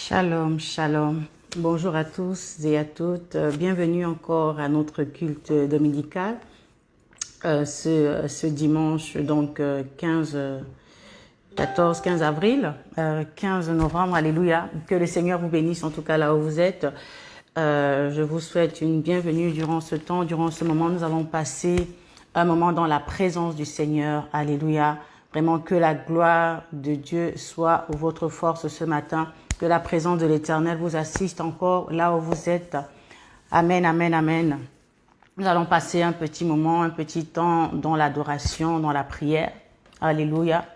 Shalom, shalom. Bonjour à tous et à toutes. Bienvenue encore à notre culte dominical. Ce dimanche, donc 14-15 avril, 15 novembre, alléluia. Que le Seigneur vous bénisse en tout cas là où vous êtes. Je vous souhaite une bienvenue durant ce temps, durant ce moment. Nous allons passer un moment dans la présence du Seigneur, alléluia. Vraiment que la gloire de Dieu soit votre force ce matin. Que la présence de l'Éternel vous assiste encore là où vous êtes. Amen, amen, amen. Nous allons passer un petit moment, un petit temps dans l'adoration, dans la prière. Alléluia.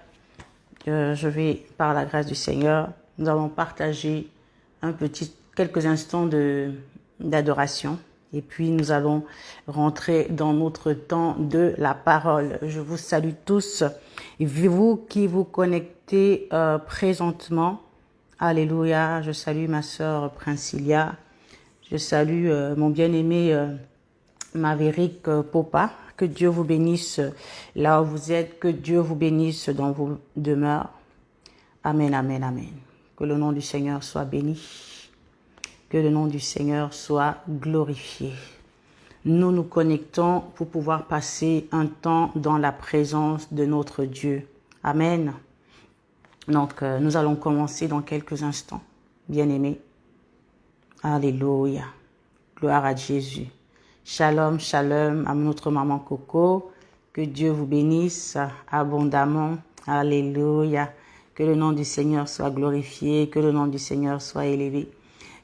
Je vais, par la grâce du Seigneur, nous allons partager quelques instants d'adoration. Et puis nous allons rentrer dans notre temps de la parole. Je vous salue tous. Et vous qui vous connectez présentement, alléluia, je salue ma sœur Princilia, je salue mon bien-aimé Maverick Popa, que Dieu vous bénisse là où vous êtes, que Dieu vous bénisse dans vos demeures. Amen, amen, amen. Que le nom du Seigneur soit béni, que le nom du Seigneur soit glorifié. Nous nous connectons pour pouvoir passer un temps dans la présence de notre Dieu. Amen. Donc, nous allons commencer dans quelques instants. Bien-aimés. Alléluia. Gloire à Jésus. Shalom, shalom à notre maman Coco. Que Dieu vous bénisse abondamment. Alléluia. Que le nom du Seigneur soit glorifié. Que le nom du Seigneur soit élevé.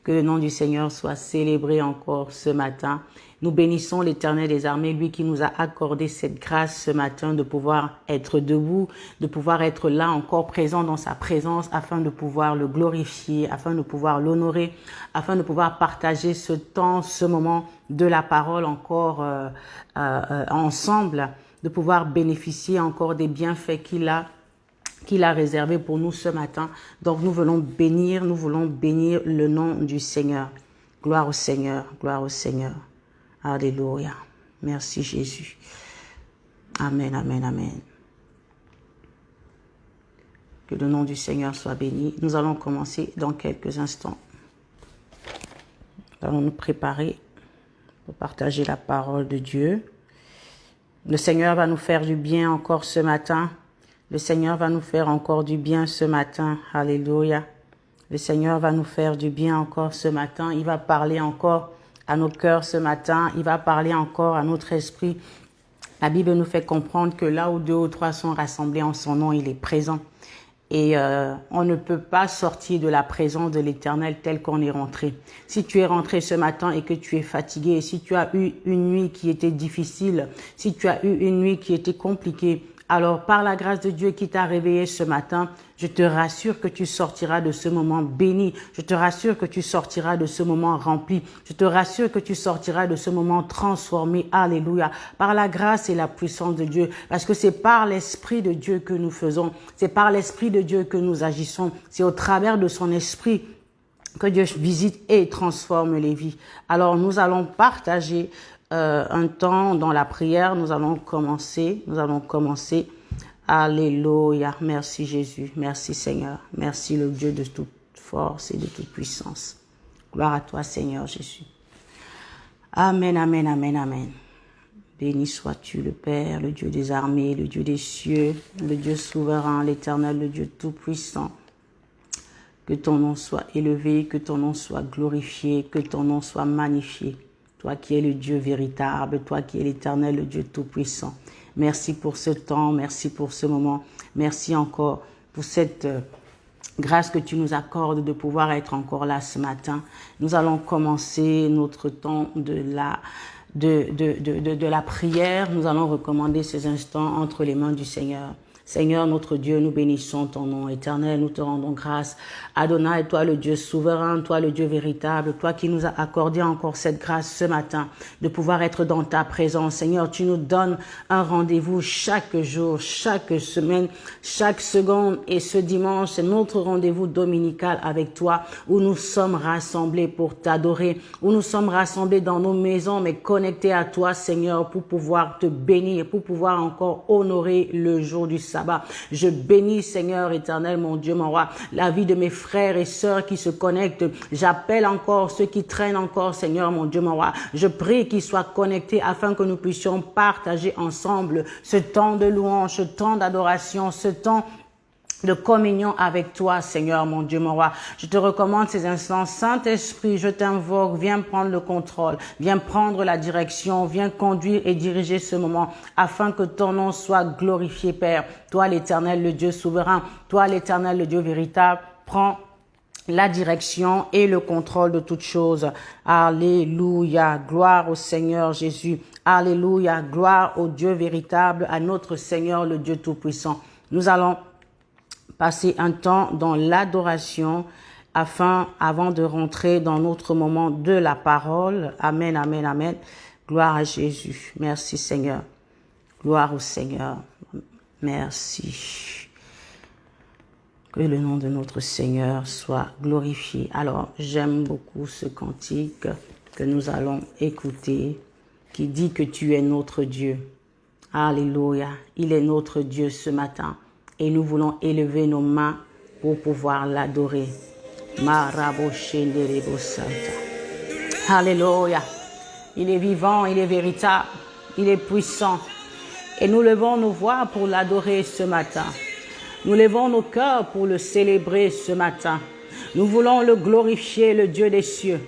Que le nom du Seigneur soit célébré encore ce matin. Nous bénissons l'Éternel des armées, lui qui nous a accordé cette grâce ce matin de pouvoir être debout, de pouvoir être là encore présent dans sa présence afin de pouvoir le glorifier, afin de pouvoir l'honorer, afin de pouvoir partager ce temps, ce moment de la parole encore ensemble, de pouvoir bénéficier encore des bienfaits qu'il a réservé pour nous ce matin. Donc nous voulons bénir le nom du Seigneur. Gloire au Seigneur, gloire au Seigneur. Alléluia. Merci Jésus. Amen, amen, amen. Que le nom du Seigneur soit béni. Nous allons commencer dans quelques instants. Nous allons nous préparer pour partager la parole de Dieu. Le Seigneur va nous faire du bien encore ce matin. Le Seigneur va nous faire encore du bien ce matin. Alléluia. Le Seigneur va nous faire du bien encore ce matin. Il va parler encore à nos cœurs ce matin. Il va parler encore à notre esprit. La Bible nous fait comprendre que là où 2 ou 3 sont rassemblés en son nom, il est présent. Et on ne peut pas sortir de la présence de l'Éternel tel qu'on est rentré. Si tu es rentré ce matin et que tu es fatigué, si tu as eu une nuit qui était difficile, si tu as eu une nuit qui était compliquée, alors, par la grâce de Dieu qui t'a réveillé ce matin, je te rassure que tu sortiras de ce moment béni. Je te rassure que tu sortiras de ce moment rempli. Je te rassure que tu sortiras de ce moment transformé. Alléluia. Par la grâce et la puissance de Dieu. Parce que c'est par l'Esprit de Dieu que nous faisons. C'est par l'Esprit de Dieu que nous agissons. C'est au travers de son Esprit que Dieu visite et transforme les vies. Alors, nous allons partager un temps dans la prière. Nous allons commencer. Alléluia. Merci Jésus. Merci Seigneur. Merci le Dieu de toute force et de toute puissance. Gloire à toi Seigneur Jésus. Amen, amen, amen, amen. Béni sois-tu le Père, le Dieu des armées, le Dieu des cieux, le Dieu souverain, l'Éternel, le Dieu tout-puissant. Que ton nom soit élevé, que ton nom soit glorifié, que ton nom soit magnifié. Toi qui es le Dieu véritable, toi qui es l'Éternel, le Dieu tout-puissant. Merci pour ce temps, merci pour ce moment. Merci encore pour cette grâce que tu nous accordes de pouvoir être encore là ce matin. Nous allons commencer notre temps de la prière. Nous allons recommander ces instants entre les mains du Seigneur. Seigneur, notre Dieu, nous bénissons ton nom éternel, nous te rendons grâce. Adonai, toi le Dieu souverain, toi le Dieu véritable, toi qui nous as accordé encore cette grâce ce matin de pouvoir être dans ta présence. Seigneur, tu nous donnes un rendez-vous chaque jour, chaque semaine, chaque seconde. Et ce dimanche, c'est notre rendez-vous dominical avec toi où nous sommes rassemblés pour t'adorer, où nous sommes rassemblés dans nos maisons, mais connectés à toi, Seigneur, pour pouvoir te bénir, pour pouvoir encore honorer le jour du salut. sabbat. Je bénis, Seigneur éternel, mon Dieu, mon roi, la vie de mes frères et sœurs qui se connectent. J'appelle encore ceux qui traînent encore, Seigneur, mon Dieu, mon roi. Je prie qu'ils soient connectés afin que nous puissions partager ensemble ce temps de louange, ce temps d'adoration, ce temps de communion avec toi, Seigneur, mon Dieu, mon roi. Je te recommande ces instants. Saint-Esprit, je t'invoque, viens prendre le contrôle, viens prendre la direction, viens conduire et diriger ce moment afin que ton nom soit glorifié, Père. Toi, l'Éternel, le Dieu souverain, toi, l'Éternel, le Dieu véritable, prends la direction et le contrôle de toutes choses. Alléluia, gloire au Seigneur Jésus. Alléluia, gloire au Dieu véritable, à notre Seigneur, le Dieu tout-puissant. Nous allons passer un temps dans l'adoration avant de rentrer dans notre moment de la parole. Amen, amen, amen. Gloire à Jésus. Merci Seigneur. Gloire au Seigneur. Merci. Que le nom de notre Seigneur soit glorifié. Alors, j'aime beaucoup ce cantique que nous allons écouter qui dit que tu es notre Dieu. Alléluia. Il est notre Dieu ce matin. Et nous voulons élever nos mains pour pouvoir l'adorer. Alléluia. Il est vivant, il est véritable, il est puissant. Et nous levons nos voix pour l'adorer ce matin. Nous levons nos cœurs pour le célébrer ce matin. Nous voulons le glorifier, le Dieu des cieux.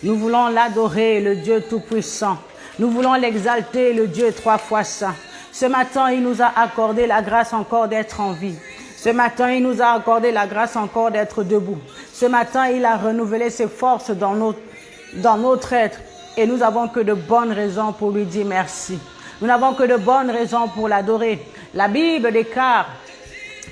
Nous voulons l'adorer, le Dieu tout-puissant. Nous voulons l'exalter, le Dieu trois fois saint. Ce matin, il nous a accordé la grâce encore d'être en vie. Ce matin, il nous a accordé la grâce encore d'être debout. Ce matin, il a renouvelé ses forces dans notre être. Et nous n'avons que de bonnes raisons pour lui dire merci. Nous n'avons que de bonnes raisons pour l'adorer. La Bible déclare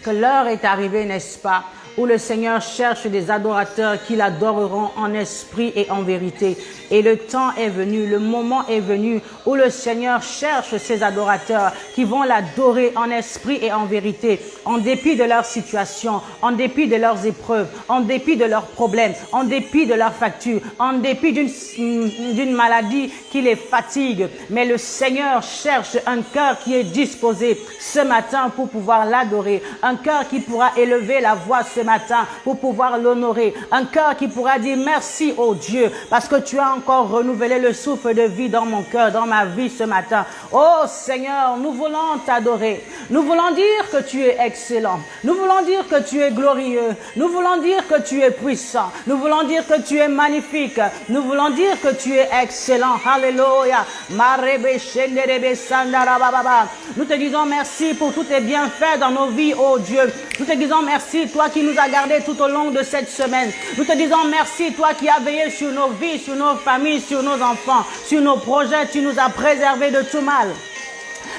que l'heure est arrivée, n'est-ce pas, où le Seigneur cherche des adorateurs qui l'adoreront en esprit et en vérité. Et le temps est venu, le moment est venu où le Seigneur cherche ces adorateurs qui vont l'adorer en esprit et en vérité, en dépit de leur situation, en dépit de leurs épreuves, en dépit de leurs problèmes, en dépit de leurs factures, en dépit d'une maladie qui les fatigue. Mais le Seigneur cherche un cœur qui est disposé ce matin pour pouvoir l'adorer, un cœur qui pourra élever la voix ce matin pour pouvoir l'honorer, un cœur qui pourra dire merci au Dieu parce que tu as encore renouvelé le souffle de vie dans mon cœur, dans ma vie ce matin. Oh Seigneur, nous voulons t'adorer. Nous voulons dire que tu es excellent. Nous voulons dire que tu es glorieux. Nous voulons dire que tu es puissant. Nous voulons dire que tu es magnifique. Nous voulons dire que tu es excellent. Alléluia. Nous te disons merci pour tous tes bienfaits dans nos vies, oh Dieu. Nous te disons merci, toi qui nous as gardés tout au long de cette semaine. Nous te disons merci, toi qui as veillé sur nos vies, sur nos familles, sur nos enfants, sur nos projets. Tu nous as préservés de tout mal.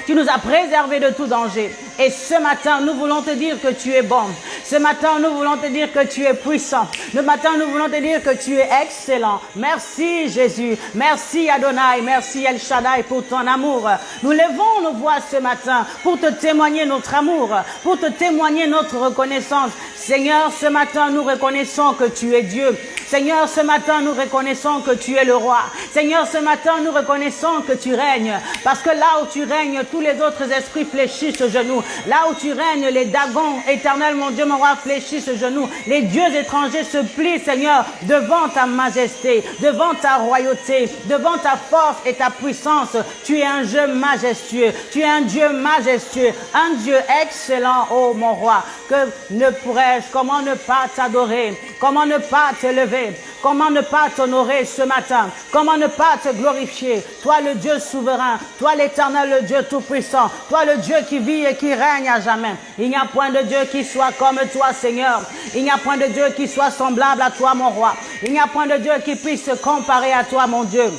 Tu nous as préservés de tout danger. Et ce matin, nous voulons te dire que tu es bon. Ce matin, nous voulons te dire que tu es puissant. Ce matin, nous voulons te dire que tu es excellent. Merci Jésus. Merci Adonai. Merci El Shaddai pour ton amour. Nous levons nos voix ce matin pour te témoigner notre amour, pour te témoigner notre reconnaissance. Seigneur, ce matin, nous reconnaissons que tu es Dieu. Seigneur, ce matin, nous reconnaissons que tu es le roi. Seigneur, ce matin, nous reconnaissons que tu règnes. Parce que là où tu règnes, tous les autres esprits fléchissent aux genoux. Là où tu règnes, les Dagons, éternel, mon Dieu, mon roi, fléchissent aux genoux. Les dieux étrangers se plient, Seigneur, devant ta majesté, devant ta royauté, devant ta force et ta puissance. Tu es un Dieu majestueux. Tu es un Dieu majestueux, un Dieu excellent, ô mon roi. Que ne pourrais-je, comment ne pas t'adorer, comment ne pas te lever, comment ne pas t'honorer ce matin, comment ne pas te glorifier, toi le Dieu souverain, toi l'éternel, le Dieu tout-puissant, toi le Dieu qui vit et qui règne à jamais. Il n'y a point de Dieu qui soit comme toi, Seigneur. Il n'y a point de Dieu qui soit semblable à toi, mon roi. Il n'y a point de Dieu qui puisse se comparer à toi, mon Dieu.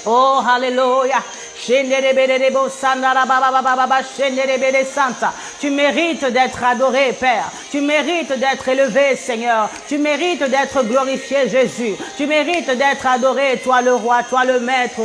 Oh, alléluia. Tu mérites d'être adoré, Père. Tu mérites d'être élevé, Seigneur. Tu mérites d'être glorifié, Jésus. Tu mérites d'être adoré, toi le roi, toi le maître.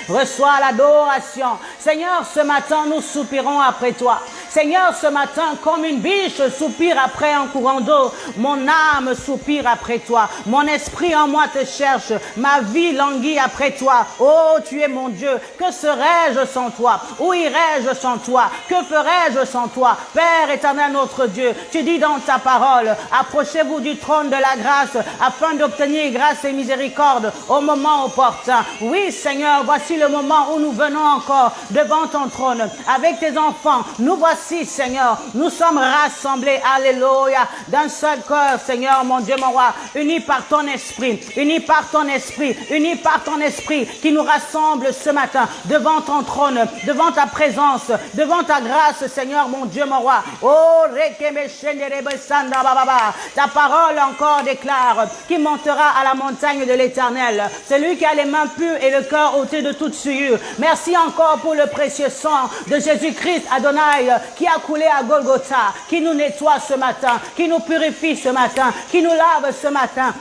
Reçois l'adoration. Seigneur, ce matin, nous soupirons après toi. Seigneur, ce matin, comme une biche soupire après un courant d'eau, mon âme soupire après toi. Mon esprit en moi te cherche. Ma vie languit après toi. Oh, tu es mon Dieu. Que serais-je sans toi? Où irais-je sans toi? Que ferais-je sans toi? Père éternel, notre Dieu, tu dis dans ta parole, approchez-vous du trône de la grâce afin d'obtenir grâce et miséricorde au moment opportun. Oui, Seigneur, voici le moment où nous venons encore devant ton trône avec tes enfants. Nous voici, Seigneur. Nous sommes rassemblés, alléluia, d'un seul cœur, Seigneur, mon Dieu, mon roi, unis par ton esprit, unis par ton esprit, unis par ton esprit qui nous rassemble ce matin devant ton trône, devant ta présence, devant ta grâce, Seigneur, mon Dieu, mon roi. Oh, ta parole encore déclare qu'il montera à la montagne de l'Éternel, celui qui a les mains pures et le cœur ôté de toute souillure. Merci encore pour le précieux sang de Jésus-Christ, Adonai, qui a coulé à Golgotha, qui nous nettoie ce matin, qui nous purifie ce matin, qui nous lave ce matin,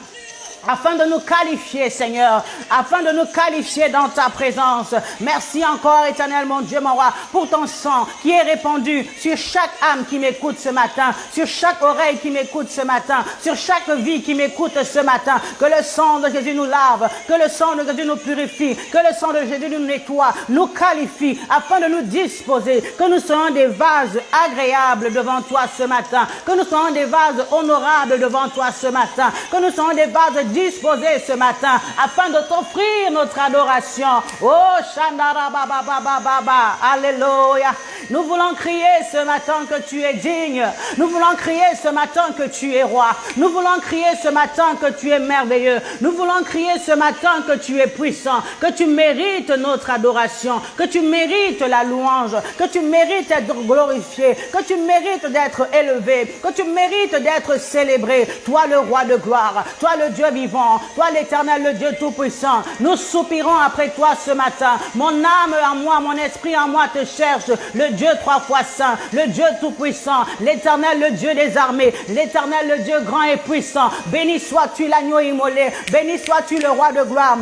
afin de nous qualifier, Seigneur, afin de nous qualifier dans ta présence. Merci encore, éternel, mon Dieu, mon roi, pour ton sang qui est répandu sur chaque âme qui m'écoute ce matin, sur chaque oreille qui m'écoute ce matin, sur chaque vie qui m'écoute ce matin. Que le sang de Jésus nous lave, que le sang de Jésus nous purifie, que le sang de Jésus nous nettoie, nous qualifie, afin de nous disposer, que nous soyons des vases agréables devant toi ce matin, que nous soyons des vases honorables devant toi ce matin, que nous soyons des vases disposés ce matin afin de t'offrir notre adoration. Oh, Shandara Baba Baba Baba, alléluia. Nous voulons crier ce matin que tu es digne. Nous voulons crier ce matin que tu es roi. Nous voulons crier ce matin que tu es merveilleux. Nous voulons crier ce matin que tu es puissant, que tu mérites notre adoration, que tu mérites la louange, que tu mérites d'être glorifié, que tu mérites d'être élevé, que tu mérites d'être célébré. Toi le roi de gloire, toi le Dieu vivant, toi l'Éternel, le Dieu tout-puissant. Nous soupirons après toi ce matin. Mon âme en moi, mon esprit en moi te cherche. Le Dieu trois fois saint, le Dieu tout-puissant, l'Éternel, le Dieu des armées, l'Éternel, le Dieu grand et puissant. Béni sois-tu l'agneau immolé, béni sois-tu le roi de gloire.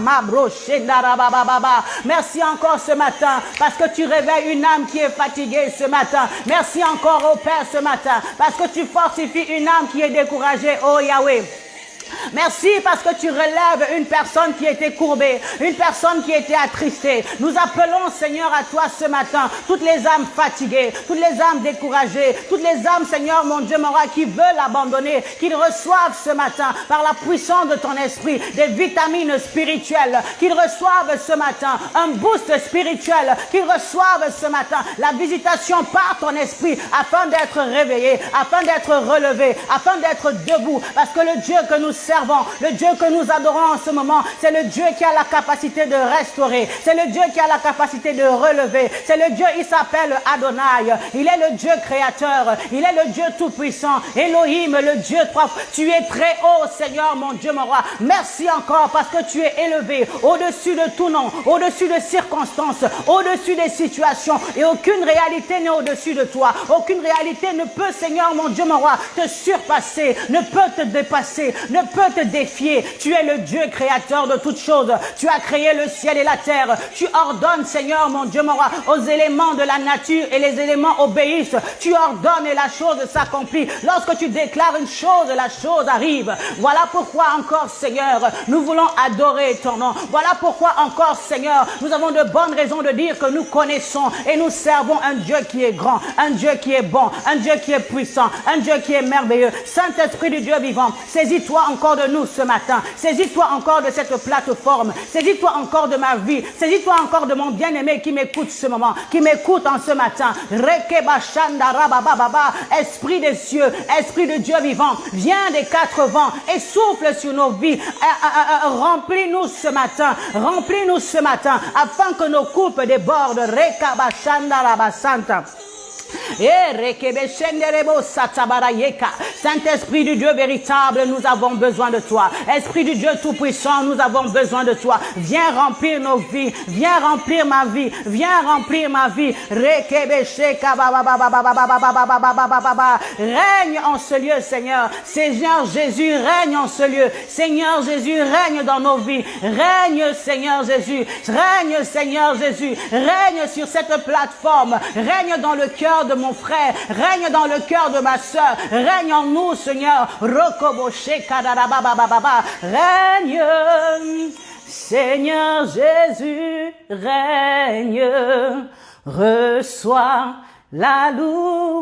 Merci encore ce matin parce que tu réveilles une âme qui est fatiguée ce matin. Merci encore au Père ce matin parce que tu fortifies une âme qui est découragée, oh Yahweh. Merci parce que tu relèves une personne qui était courbée, une personne qui était attristée. Nous appelons, Seigneur, à toi ce matin toutes les âmes fatiguées, toutes les âmes découragées, toutes les âmes, Seigneur, mon Dieu, mon roi, qui veulent abandonner, qu'ils reçoivent ce matin, par la puissance de ton esprit, des vitamines spirituelles, qu'ils reçoivent ce matin un boost spirituel, qu'ils reçoivent ce matin la visitation par ton esprit, afin d'être réveillés, afin d'être relevés, afin d'être debout, parce que le Dieu que nous servons, le Dieu que nous adorons en ce moment, c'est le Dieu qui a la capacité de restaurer, c'est le Dieu qui a la capacité de relever, c'est le Dieu, il s'appelle Adonai, il est le Dieu créateur, il est le Dieu tout-puissant, Elohim, le Dieu trois. Tu es très haut, Seigneur, mon Dieu, mon roi. Merci encore parce que tu es élevé au-dessus de tout nom, au-dessus de circonstances, au-dessus des situations, et aucune réalité n'est au-dessus de toi. Aucune réalité ne peut, Seigneur, mon Dieu, mon roi, te surpasser, ne peut te dépasser, ne peut te défier. Tu es le Dieu créateur de toutes choses. Tu as créé le ciel et la terre. Tu ordonnes, Seigneur, mon Dieu, mon roi, aux éléments de la nature, et les éléments obéissent. Tu ordonnes et la chose s'accomplit. Lorsque tu déclares une chose, la chose arrive. Voilà pourquoi encore, Seigneur, nous voulons adorer ton nom. Voilà pourquoi encore, Seigneur, nous avons de bonnes raisons de dire que nous connaissons et nous servons un Dieu qui est grand, un Dieu qui est bon, un Dieu qui est puissant, un Dieu qui est merveilleux. Saint-Esprit du Dieu vivant, saisis-toi encore de nous ce matin. Saisis-toi encore de cette plateforme. Saisis-toi encore de ma vie. Saisis-toi encore de mon bien-aimé qui m'écoute ce moment, qui m'écoute en ce matin. Esprit des cieux, Esprit de Dieu vivant, viens des quatre vents et souffle sur nos vies. Remplis-nous ce matin. Remplis-nous ce matin afin que nos coupes débordent. Saint-Esprit du Dieu véritable, nous avons besoin de toi. Esprit du Dieu tout-puissant, nous avons besoin de toi. Viens remplir nos vies, viens remplir ma vie, viens remplir ma vie. Règne en ce lieu, Seigneur. Seigneur Jésus, règne en ce lieu. Seigneur Jésus, règne dans nos vies. Règne, Seigneur Jésus. Règne, Seigneur Jésus. Règne sur cette plateforme. Règne dans le cœur de mon frère, règne dans le cœur de ma sœur, règne en nous, Seigneur. Règne, Seigneur Jésus, règne, reçois la louange,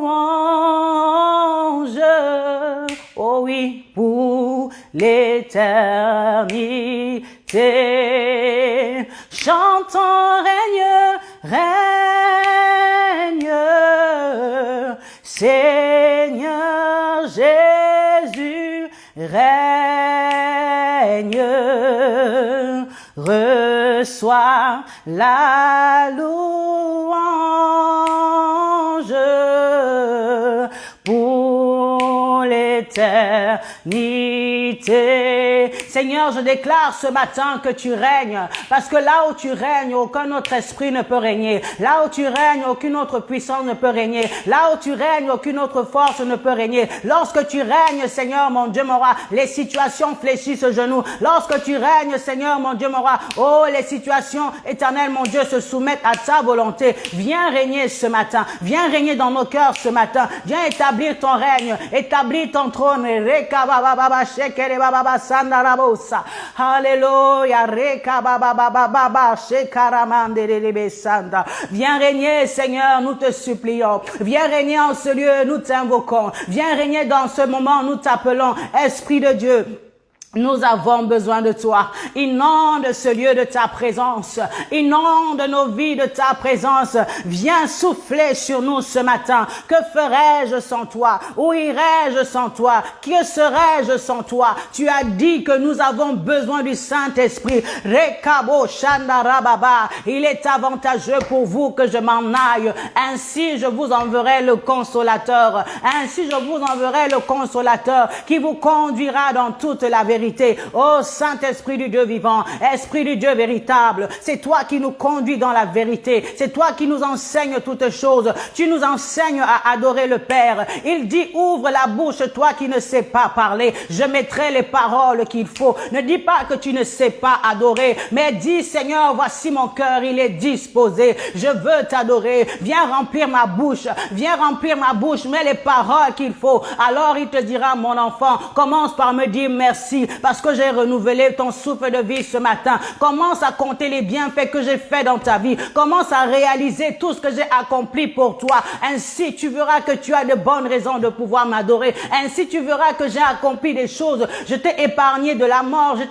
oh oui, pour l'éternité. Chantons, règne, règne, Seigneur Jésus, règne, reçois la louange pour l'éternité. Seigneur, je déclare ce matin que tu règnes, parce que là où tu règnes, aucun autre esprit ne peut régner. Là où tu règnes, aucune autre puissance ne peut régner. Là où tu règnes, aucune autre force ne peut régner. Lorsque tu règnes, Seigneur, mon Dieu, mon roi, les situations fléchissent aux genoux. Lorsque tu règnes, Seigneur, mon Dieu, mon roi, oh, les situations éternelles, mon Dieu, se soumettent à ta volonté. Viens régner ce matin. Viens régner dans nos cœurs ce matin. Viens établir ton règne, établir ton trône. Alléluia. Viens régner, Seigneur, nous te supplions. Viens régner en ce lieu, nous t'invoquons. Viens régner dans ce moment, nous t'appelons. Esprit de Dieu, nous avons besoin de toi. Inonde ce lieu de ta présence. Inonde nos vies de ta présence. Viens souffler sur nous ce matin. Que ferais-je sans toi? Où irais-je sans toi? Que serais-je sans toi? Tu as dit que nous avons besoin du Saint-Esprit. Rekabo Shandarababa. Il est avantageux pour vous que je m'en aille. Ainsi, je vous enverrai le consolateur. Ainsi, je vous enverrai le consolateur qui vous conduira dans toute la vérité. Oh Saint-Esprit du Dieu vivant, Esprit du Dieu véritable, c'est toi qui nous conduis dans la vérité, c'est toi qui nous enseignes toutes choses, tu nous enseignes à adorer le Père. Il dit, ouvre la bouche, toi qui ne sais pas parler, je mettrai les paroles qu'il faut. Ne dis pas que tu ne sais pas adorer, mais dis, Seigneur, voici mon cœur, il est disposé, je veux t'adorer, viens remplir ma bouche, mets les paroles qu'il faut. Alors il te dira, mon enfant, commence par me dire merci, parce que j'ai renouvelé ton souffle de vie ce matin. Commence à compter les bienfaits que j'ai fait dans ta vie. Commence à réaliser tout ce que j'ai accompli pour toi. Ainsi, tu verras que tu as de bonnes raisons de pouvoir m'adorer. Ainsi, tu verras que j'ai accompli des choses. Je t'ai épargné de la mort. Je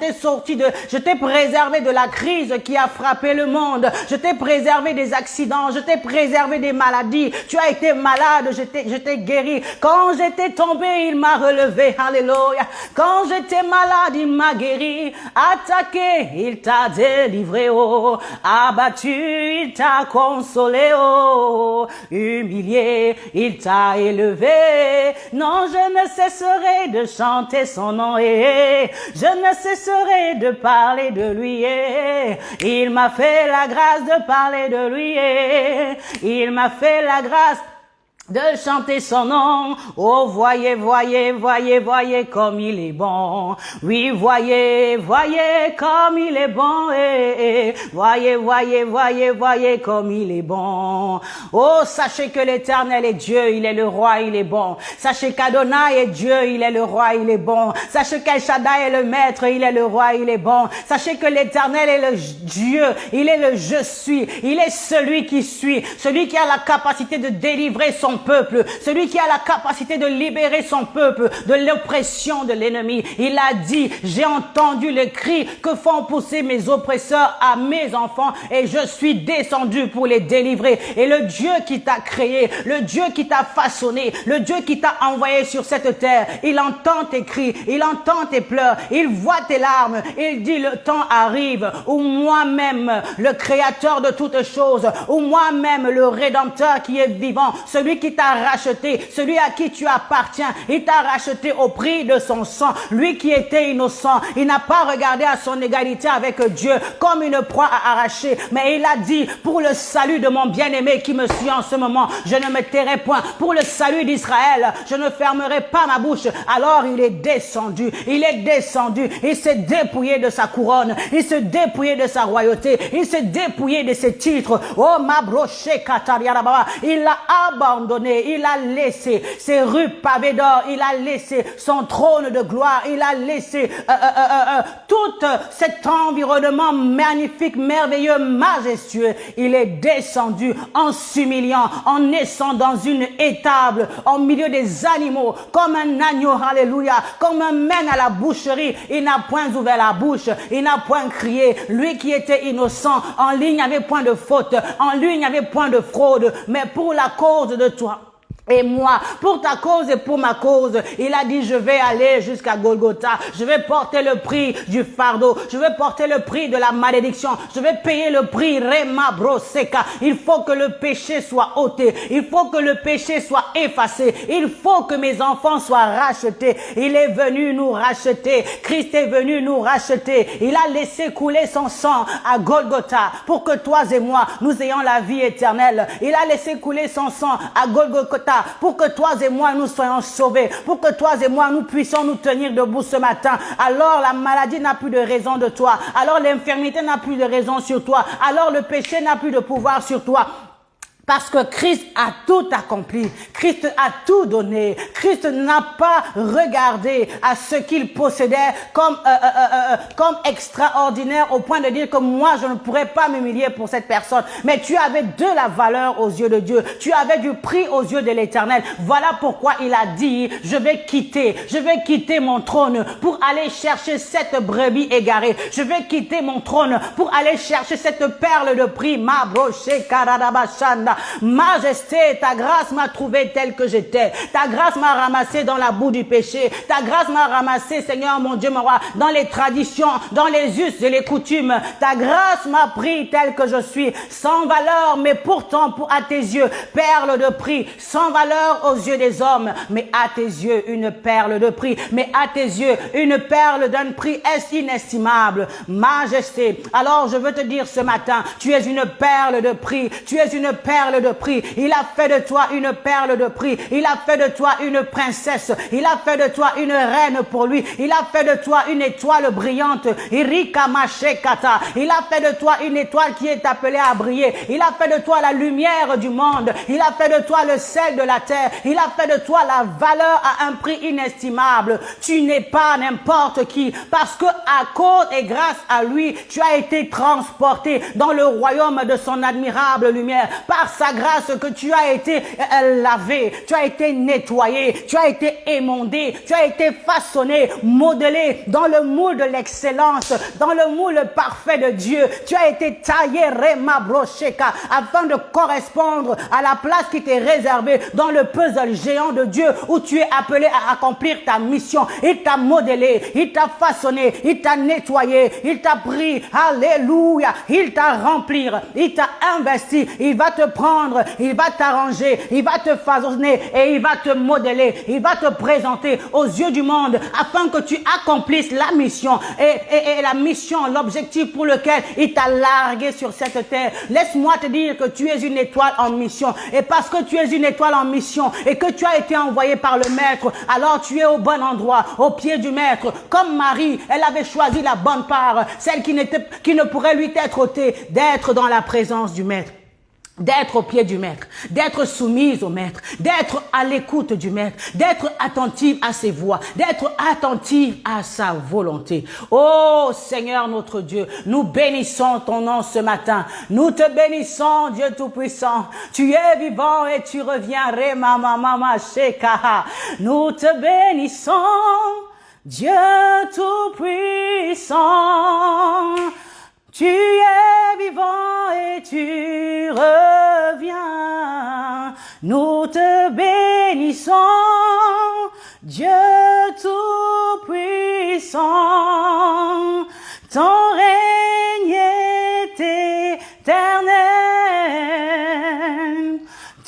t'ai préservé de la crise qui a frappé le monde. Je t'ai préservé des accidents. Je t'ai préservé des maladies. Tu as été malade. Je t'ai guéri. Quand j'étais tombé, il m'a relevé. Alléluia. Quand j'étais malade, il m'a guéri, attaqué, il t'a délivré, oh, abattu, il t'a consolé, oh, humilié, il t'a élevé. Non, je ne cesserai de chanter son nom, et je ne cesserai de parler de lui, et il m'a fait la grâce de parler de lui, et il m'a fait la grâce de chanter son nom. Oh, voyez, voyez, voyez, voyez comme il est bon. Oui, voyez, voyez comme il est bon. Voyez, voyez, voyez, voyez comme il est bon. Oh, sachez que l'Éternel est Dieu, il est le roi, il est bon. Sachez qu'Adonai est Dieu, il est le roi, il est bon. Sachez qu'El Shaddai est le maître, il est le roi, il est bon. Sachez que l'Éternel est le Dieu, il est le je suis, il est celui qui suit, celui qui a la capacité de délivrer son peuple, celui qui a la capacité de libérer son peuple de l'oppression de l'ennemi. Il a dit, j'ai entendu le cri que font pousser mes oppresseurs à mes enfants et je suis descendu pour les délivrer. Et le Dieu qui t'a créé, le Dieu qui t'a façonné, le Dieu qui t'a envoyé sur cette terre, il entend tes cris, il entend tes pleurs, il voit tes larmes, il dit le temps arrive où moi-même, le créateur de toutes choses, où moi-même, le rédempteur qui est vivant, celui qui t'a racheté, celui à qui tu appartiens, il t'a racheté au prix de son sang. Lui qui était innocent, il n'a pas regardé à son égalité avec Dieu comme une proie à arracher, mais il a dit, pour le salut de mon bien-aimé qui me suit en ce moment, je ne me tairai point. Pour le salut d'Israël, je ne fermerai pas ma bouche. Alors il est descendu, il s'est dépouillé de sa couronne, il s'est dépouillé de sa royauté, il s'est dépouillé de ses titres. Oh, ma broché katariarababa, il l'a abandonné donné, il a laissé ses rues pavées d'or, il a laissé son trône de gloire, il a laissé tout cet environnement magnifique, merveilleux, majestueux. Il est descendu en s'humiliant, en naissant dans une étable, au milieu des animaux, comme un agneau, alléluia, comme un mène à la boucherie. Il n'a point ouvert la bouche, il n'a point crié. Lui qui était innocent, en lui il n'y avait point de faute, en lui il n'y avait point de fraude, mais pour la cause de toi et moi, pour ta cause et pour ma cause, il a dit, je vais aller jusqu'à Golgotha, je vais porter le prix du fardeau, je vais porter le prix de la malédiction, je vais payer le prix, Rema Broseka. Il faut que le péché soit ôté, il faut que le péché soit effacé, il faut que mes enfants soient rachetés. Il est venu nous racheter, Christ est venu nous racheter, il a laissé couler son sang à Golgotha pour que toi et moi, nous ayons la vie éternelle. Il a laissé couler son sang à Golgotha pour que toi et moi nous soyons sauvés, pour que toi et moi nous puissions nous tenir debout ce matin. Alors la maladie n'a plus de raison de toi, alors l'infirmité n'a plus de raison sur toi, alors le péché n'a plus de pouvoir sur toi. Parce que Christ a tout accompli, Christ a tout donné, Christ n'a pas regardé à ce qu'il possédait comme extraordinaire au point de dire que moi je ne pourrais pas m'humilier pour cette personne. Mais tu avais de la valeur aux yeux de Dieu, tu avais du prix aux yeux de l'Éternel. Voilà pourquoi il a dit, je vais quitter mon trône pour aller chercher cette brebis égarée. Je vais quitter mon trône pour aller chercher cette perle de prix. Ma broche karadabashanda. Majesté, ta grâce m'a trouvé tel que j'étais. Ta grâce m'a ramassé dans la boue du péché. Ta grâce m'a ramassé, Seigneur mon Dieu, mon roi, dans les traditions, dans les us et les coutumes. Ta grâce m'a pris tel que je suis, sans valeur, mais pourtant à tes yeux, perle de prix, sans valeur aux yeux des hommes, mais à tes yeux, une perle de prix, mais à tes yeux, une perle d'un prix inestimable. Majesté, alors je veux te dire ce matin, tu es une perle de prix, tu es une perle de prix. Il a fait de toi une perle de prix. Il a fait de toi une princesse. Il a fait de toi une reine pour lui. Il a fait de toi une étoile brillante. Irika Mashekata. Il a fait de toi une étoile qui est appelée à briller. Il a fait de toi la lumière du monde. Il a fait de toi le sel de la terre. Il a fait de toi la valeur à un prix inestimable. Tu n'es pas n'importe qui, parce que à cause et grâce à lui, tu as été transporté dans le royaume de son admirable lumière. Par sa grâce que tu as été lavé, tu as été nettoyé, tu as été émondé, tu as été façonné, modelé dans le moule de l'excellence, dans le moule parfait de Dieu. Tu as été taillé, Rema Brosheka, afin de correspondre à la place qui t'est réservée dans le puzzle géant de Dieu, où tu es appelé à accomplir ta mission. Il t'a modelé, il t'a façonné, il t'a nettoyé, il t'a pris, alléluia, il t'a rempli, il t'a investi, il va te prendre, il va t'arranger, il va te façonner et il va te modeler, il va te présenter aux yeux du monde afin que tu accomplisses la mission et la mission, l'objectif pour lequel il t'a largué sur cette terre. Laisse-moi te dire que tu es une étoile en mission, et parce que tu es une étoile en mission et que tu as été envoyé par le Maître, alors tu es au bon endroit, au pied du Maître. Comme Marie, elle avait choisi la bonne part, celle qui ne pourrait lui être ôtée, d'être dans la présence du Maître. D'être au pied du Maître, d'être soumise au Maître, d'être à l'écoute du Maître, d'être attentive à ses voix, d'être attentive à sa volonté. Oh Seigneur notre Dieu, nous bénissons ton nom ce matin. Nous te bénissons, Dieu Tout-Puissant. Tu es vivant et tu reviens. Rema mama sheka. Nous te bénissons, Dieu Tout-Puissant. Tu es vivant et tu reviens. Nous te bénissons, Dieu Tout-Puissant. Ton règne est éternel.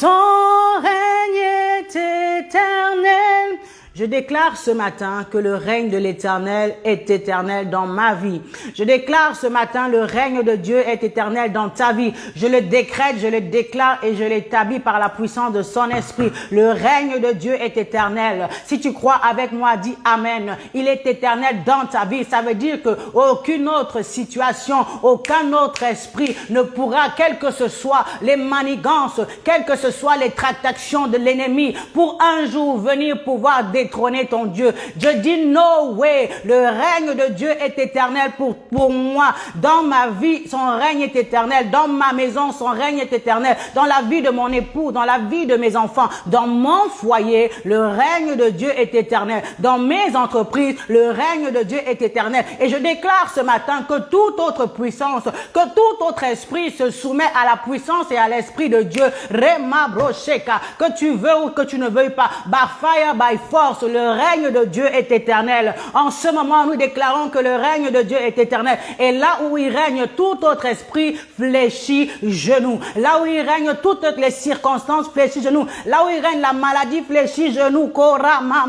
Ton règne est éternel Je déclare ce matin que le règne de l'Éternel est éternel dans ma vie. Je déclare ce matin le règne de Dieu est éternel dans ta vie. Je le décrète, je le déclare et je l'établis par la puissance de son esprit. Le règne de Dieu est éternel. Si tu crois avec moi, dis Amen. Il est éternel dans ta vie. Ça veut dire que aucune autre situation, aucun autre esprit ne pourra, quelles que ce soit les manigances, quelles que ce soit les tractations de l'ennemi, pour un jour venir pouvoir détrôner ton Dieu. Je dis no way. Le règne de Dieu est éternel pour moi. Dans ma vie, son règne est éternel. Dans ma maison, son règne est éternel. Dans la vie de mon époux, dans la vie de mes enfants, dans mon foyer, le règne de Dieu est éternel. Dans mes entreprises, le règne de Dieu est éternel. Et je déclare ce matin que toute autre puissance, que tout autre esprit se soumet à la puissance et à l'esprit de Dieu. Rema brosheka, que tu veux ou que tu ne veuilles pas, by fire, by force, le règne de Dieu est éternel. En ce moment, nous déclarons que le règne de Dieu est éternel. Et là où il règne, tout autre esprit fléchit genou. Là où il règne, toutes les circonstances fléchit genou. Là où il règne, la maladie fléchit genou. Kora, ma.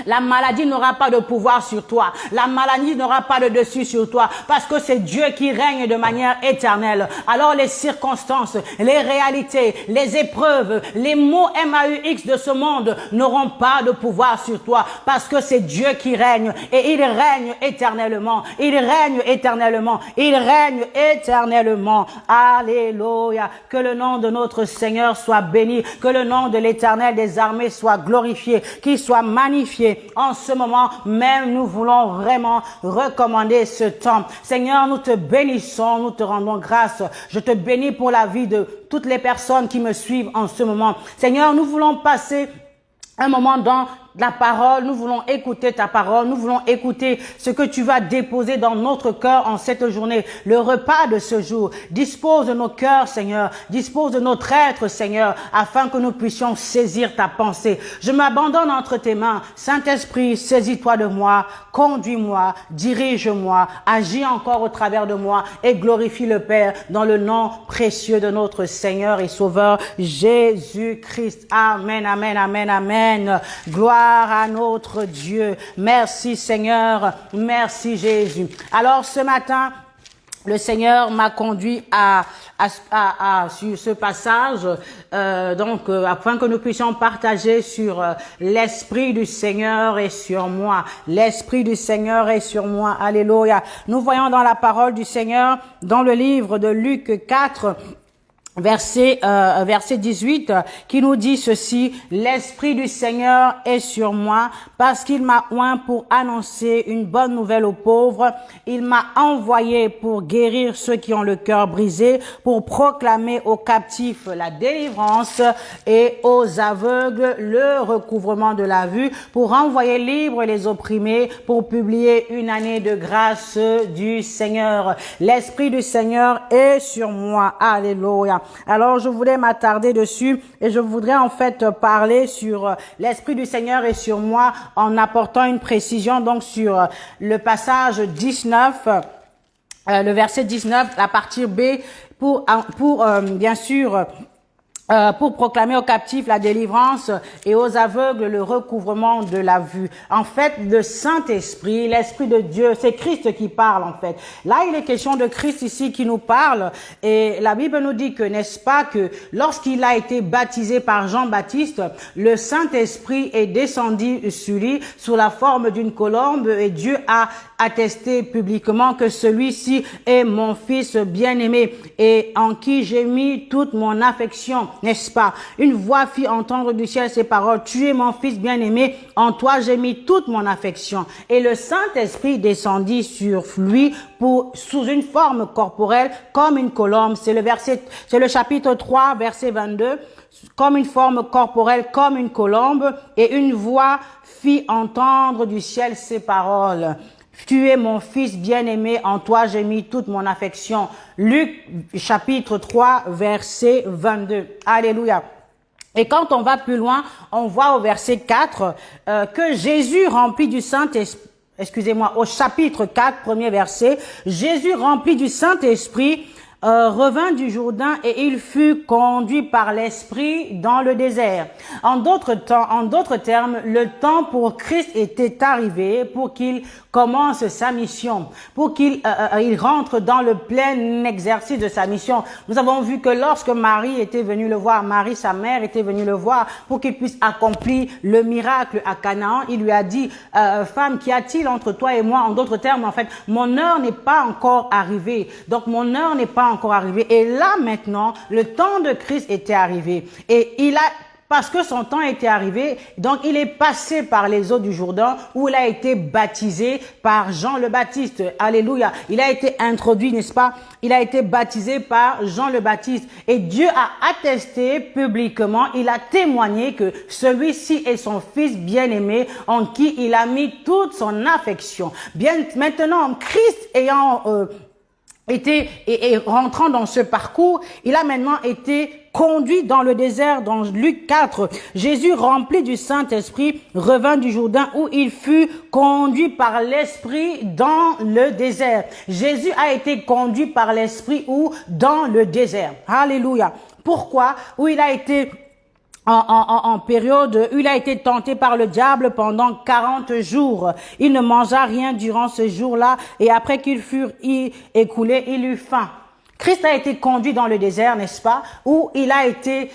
La maladie n'aura pas de pouvoir sur toi. La maladie n'aura pas de dessus sur toi. Parce que c'est Dieu qui règne de manière éternelle. Alors les circonstances, les réalités, les épreuves, les mots MAUX de ce monde n'auront pas de pouvoir sur toi. Parce que c'est Dieu qui règne. Et il règne éternellement. Il règne éternellement. Il règne éternellement. Alléluia. Que le nom de notre Seigneur soit béni. Que le nom de l'Éternel des armées soit glorifié. Qu'il soit magnifié. En ce moment même, nous voulons vraiment recommander ce temps. Seigneur, nous te bénissons, nous te rendons grâce. Je te bénis pour la vie de toutes les personnes qui me suivent en ce moment. Seigneur, nous voulons passer un moment dans la parole, nous voulons écouter ta parole, nous voulons écouter ce que tu vas déposer dans notre cœur en cette journée, le repas de ce jour. Dispose de nos cœurs, Seigneur, dispose de notre être, Seigneur, afin que nous puissions saisir ta pensée. Je m'abandonne entre tes mains. Saint-Esprit, saisis-toi de moi, conduis-moi, dirige-moi, agis encore au travers de moi et glorifie le Père dans le nom précieux de notre Seigneur et Sauveur Jésus-Christ. Amen, amen, amen, amen. Gloire à notre Dieu. Merci Seigneur. Merci Jésus. Alors ce matin, le Seigneur m'a conduit sur ce passage, afin que nous puissions partager sur l'Esprit du Seigneur est sur moi. L'Esprit du Seigneur est sur moi. Alléluia. Nous voyons dans la parole du Seigneur, dans le livre de Luc 4, verset 18, qui nous dit ceci: l'Esprit du Seigneur est sur moi parce qu'il m'a oint pour annoncer une bonne nouvelle aux pauvres. Il m'a envoyé pour guérir ceux qui ont le cœur brisé, pour proclamer aux captifs la délivrance et aux aveugles le recouvrement de la vue, pour envoyer libres les opprimés, pour publier une année de grâce du Seigneur. L'Esprit du Seigneur est sur moi. Alléluia. Alors, je voulais m'attarder dessus et je voudrais en fait parler sur l'Esprit du Seigneur et sur moi en apportant une précision donc sur le passage 19, le verset 19, la partie B, pour bien sûr, pour proclamer aux captifs la délivrance et aux aveugles le recouvrement de la vue. En fait, le Saint-Esprit, l'Esprit de Dieu, c'est Christ qui parle en fait. Là, il est question de Christ ici qui nous parle et la Bible nous dit que, n'est-ce pas, que lorsqu'il a été baptisé par Jean-Baptiste, le Saint-Esprit est descendu sur lui sous la forme d'une colombe et Dieu a attesté publiquement que celui-ci est mon fils bien-aimé et en qui j'ai mis toute mon affection, n'est-ce pas? Une voix fit entendre du ciel ces paroles: tu es mon fils bien-aimé, en toi j'ai mis toute mon affection. Et le Saint-Esprit descendit sur lui sous une forme corporelle comme une colombe. C'est le chapitre 3, verset 22. Comme une forme corporelle, comme une colombe, et une voix fit entendre du ciel ces paroles: tu es mon fils bien-aimé, en toi j'ai mis toute mon affection. Luc chapitre 3, verset 22. Alléluia. Et quand on va plus loin, on voit au verset 4 que Jésus rempli du Saint-Esprit, au chapitre 4, premier verset, Jésus rempli du Saint-Esprit revint du Jourdain et il fut conduit par l'Esprit dans le désert. En d'autres termes, le temps pour Christ était arrivé pour qu'il commence sa mission, pour qu'il il rentre dans le plein exercice de sa mission. Nous avons vu que lorsque Marie était venue le voir, Marie, sa mère, était venue le voir pour qu'il puisse accomplir le miracle à Canaan, il lui a dit, femme, qu'y a-t-il entre toi et moi? En d'autres termes, en fait, mon heure n'est pas encore arrivée. Donc, mon heure n'est pas encore arrivée. Et là, maintenant, le temps de Christ était arrivé. Et parce que son temps était arrivé, donc il est passé par les eaux du Jourdain où il a été baptisé par Jean le Baptiste. Alléluia. Il a été introduit, n'est-ce pas? Il a été baptisé par Jean le Baptiste. Et Dieu a attesté publiquement, il a témoigné que celui-ci est son fils bien-aimé en qui il a mis toute son affection. Bien, maintenant, Christ ayant et rentrant dans ce parcours, il a maintenant été conduit dans le désert dans Luc 4. Jésus, rempli du Saint-Esprit, revint du Jourdain où il fut conduit par l'Esprit dans le désert. Jésus a été conduit par l'Esprit où? Dans le désert. Alléluia. Pourquoi? Où il a été en période où il a été tenté par le diable pendant 40 jours. Il ne mangea rien durant ce jour-là et après qu'ils furent écoulés, il eut faim. Christ a été conduit dans le désert, n'est-ce pas, où il a été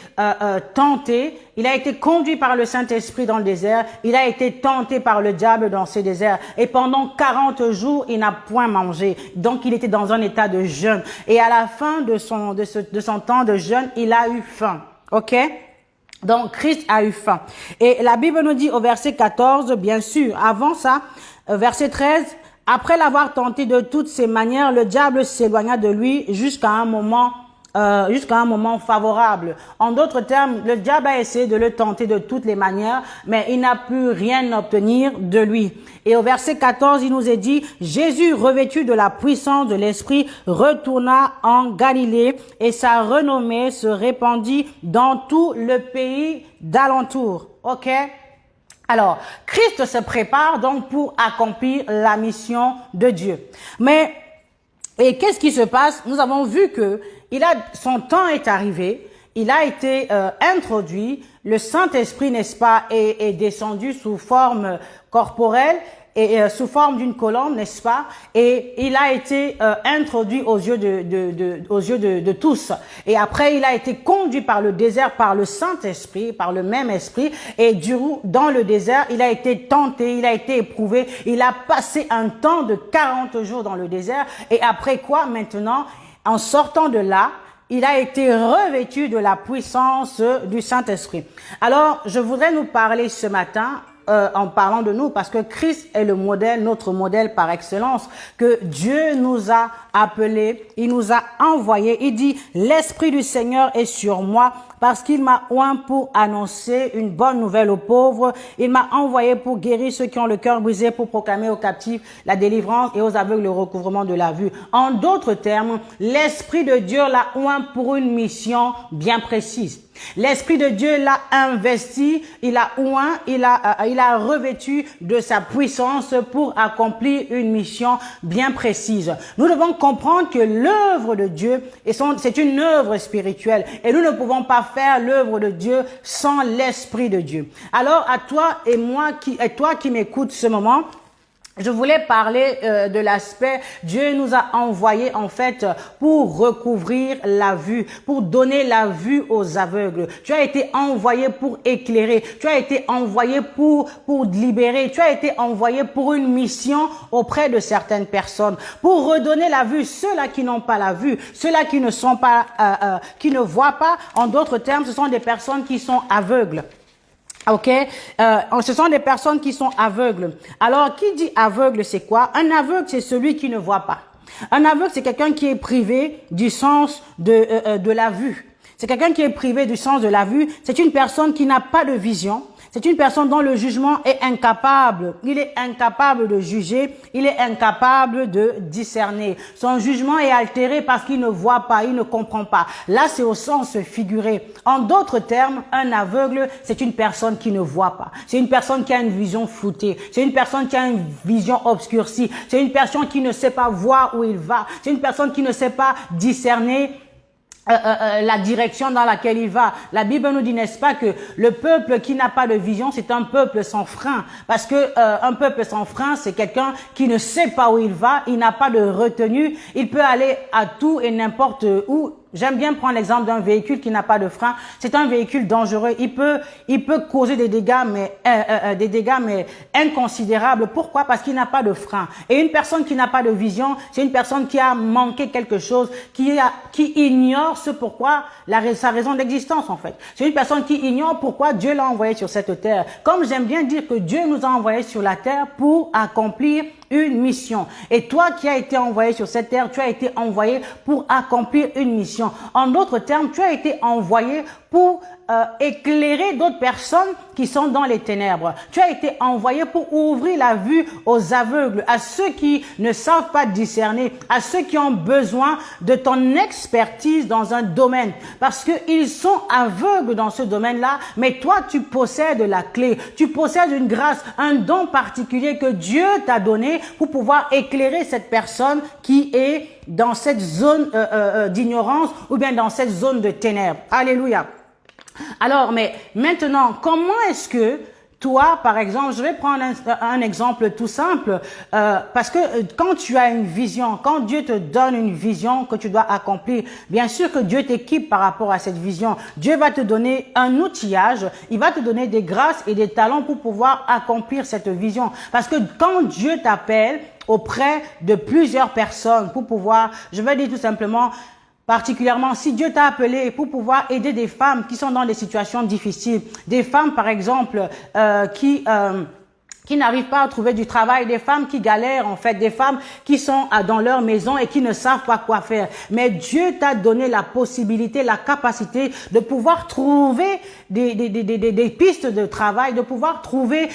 tenté, il a été conduit par le Saint-Esprit dans le désert, il a été tenté par le diable dans ce désert. Et pendant 40 jours, il n'a point mangé. Donc, il était dans un état de jeûne. Et à la fin de son temps de jeûne, il a eu faim. OK? Donc, Christ a eu faim. Et la Bible nous dit au verset 14, bien sûr, avant ça, verset 13, après l'avoir tenté de toutes ses manières, le diable s'éloigna de lui jusqu'à un moment favorable. En d'autres termes, le diable a essayé de le tenter de toutes les manières, mais il n'a pu rien obtenir de lui. Et au verset 14, il nous est dit, Jésus, revêtu de la puissance de l'Esprit, retourna en Galilée et sa renommée se répandit dans tout le pays d'alentour. OK? Alors, Christ se prépare donc pour accomplir la mission de Dieu. Et qu'est-ce qui se passe? Nous avons vu que son temps est arrivé, il a été introduit, le Saint-Esprit, n'est-ce pas, est descendu sous forme corporelle et sous forme d'une colombe, n'est-ce pas, et il a été introduit aux yeux de tous. Et après, il a été conduit par le désert par le Saint-Esprit, par le même Esprit, et dans le désert, il a été tenté, il a été éprouvé, il a passé un temps de 40 jours dans le désert, et après quoi, maintenant, en sortant de là, il a été revêtu de la puissance du Saint-Esprit. Alors, je voudrais nous parler ce matin en parlant de nous, parce que Christ est le modèle, notre modèle par excellence, que Dieu nous a appelés, il nous a envoyés. Il dit, l'Esprit du Seigneur est sur moi, parce qu'il m'a oint pour annoncer une bonne nouvelle aux pauvres. Il m'a envoyé pour guérir ceux qui ont le cœur brisé, pour proclamer aux captifs la délivrance et aux aveugles le recouvrement de la vue. En d'autres termes, l'Esprit de Dieu l'a oint pour une mission bien précise. L'Esprit de Dieu l'a investi, il a oint, il a revêtu de sa puissance pour accomplir une mission bien précise. Nous devons comprendre que l'œuvre de Dieu, c'est une œuvre spirituelle, et nous ne pouvons pas faire l'œuvre de Dieu sans l'Esprit de Dieu. Alors, à toi et moi, toi qui m'écoutes ce moment, je voulais parler de l'aspect, Dieu nous a envoyés en fait pour recouvrir la vue, pour donner la vue aux aveugles. Tu as été envoyé pour éclairer, tu as été envoyé pour libérer, tu as été envoyé pour une mission auprès de certaines personnes, pour redonner la vue ceux-là qui n'ont pas la vue, ceux-là qui ne sont pas, qui ne voient pas. En d'autres termes, ce sont des personnes qui sont aveugles. OK? Ce sont des personnes qui sont aveugles. Alors, qui dit aveugle, c'est quoi? Un aveugle, c'est celui qui ne voit pas. Un aveugle, c'est quelqu'un qui est privé du sens de la vue. C'est quelqu'un qui est privé du sens de la vue. C'est une personne qui n'a pas de vision. C'est une personne dont le jugement est incapable. Il est incapable de juger. Il est incapable de discerner. Son jugement est altéré parce qu'il ne voit pas, il ne comprend pas. Là, c'est au sens figuré. En d'autres termes, un aveugle, c'est une personne qui ne voit pas. C'est une personne qui a une vision floutée. C'est une personne qui a une vision obscurcie. C'est une personne qui ne sait pas voir où il va. C'est une personne qui ne sait pas discerner la direction dans laquelle il va. La Bible nous dit, n'est-ce pas, que le peuple qui n'a pas de vision, c'est un peuple sans frein. Parce que un peuple sans frein, c'est quelqu'un qui ne sait pas où il va, il n'a pas de retenue, il peut aller à tout et n'importe où. J'aime bien prendre l'exemple d'un véhicule qui n'a pas de frein. C'est un véhicule dangereux. Il peut causer des dégâts, mais inconsidérables. Pourquoi? Parce qu'il n'a pas de frein. Et une personne qui n'a pas de vision, c'est une personne qui a manqué quelque chose, qui ignore ce pourquoi sa raison d'existence, en fait. C'est une personne qui ignore pourquoi Dieu l'a envoyé sur cette terre. Comme j'aime bien dire que Dieu nous a envoyés sur la terre pour accomplir une mission. Et toi qui as été envoyé sur cette terre, tu as été envoyé pour accomplir une mission. En d'autres termes, tu as été envoyé pour éclairer d'autres personnes qui sont dans les ténèbres. Tu as été envoyé pour ouvrir la vue aux aveugles, à ceux qui ne savent pas discerner, à ceux qui ont besoin de ton expertise dans un domaine, parce qu'ils sont aveugles dans ce domaine-là, mais toi, tu possèdes la clé, tu possèdes une grâce, un don particulier que Dieu t'a donné pour pouvoir éclairer cette personne qui est dans cette zone d'ignorance ou bien dans cette zone de ténèbres. Alléluia. Alors, mais maintenant, comment est-ce que toi, par exemple, je vais prendre un exemple tout simple, parce que quand tu as une vision, quand Dieu te donne une vision que tu dois accomplir, bien sûr que Dieu t'équipe par rapport à cette vision. Dieu va te donner un outillage, il va te donner des grâces et des talents pour pouvoir accomplir cette vision. Parce que quand Dieu t'appelle auprès de plusieurs personnes pour pouvoir, je vais dire tout simplement, particulièrement, si Dieu t'a appelé pour pouvoir aider des femmes qui sont dans des situations difficiles, des femmes, par exemple, qui n'arrivent pas à trouver du travail, des femmes qui galèrent, en fait, des femmes qui sont dans leur maison et qui ne savent pas quoi faire. Mais Dieu t'a donné la possibilité, la capacité de pouvoir trouver des pistes de travail, de pouvoir trouver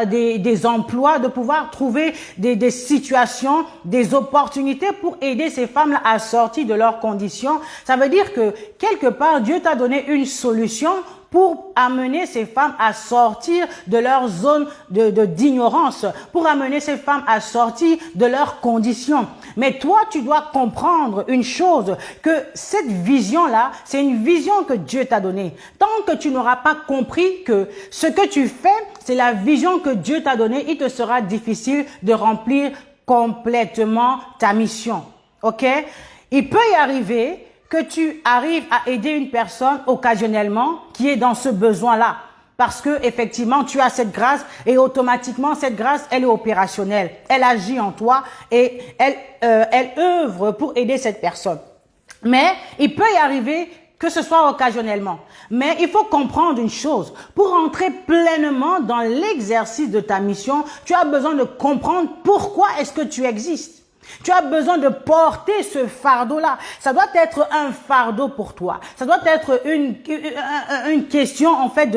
des emplois, de pouvoir trouver des situations, des opportunités pour aider ces femmes-là à sortir de leurs conditions. Ça veut dire que, quelque part, Dieu t'a donné une solution pour amener ces femmes à sortir de leur zone d'ignorance, pour amener ces femmes à sortir de leurs conditions. Mais toi, tu dois comprendre une chose, que cette vision-là, c'est une vision que Dieu t'a donnée. Tant que tu n'auras pas compris que ce que tu fais, c'est la vision que Dieu t'a donnée, il te sera difficile de remplir complètement ta mission. OK? Il peut y arriver que tu arrives à aider une personne occasionnellement qui est dans ce besoin-là. Parce que effectivement, tu as cette grâce et automatiquement, cette grâce, elle est opérationnelle. Elle agit en toi et elle œuvre pour aider cette personne. Mais il peut y arriver que ce soit occasionnellement. Mais il faut comprendre une chose. Pour entrer pleinement dans l'exercice de ta mission, tu as besoin de comprendre pourquoi est-ce que tu existes. Tu as besoin de porter ce fardeau-là. Ça doit être un fardeau pour toi. Ça doit être une question, en fait,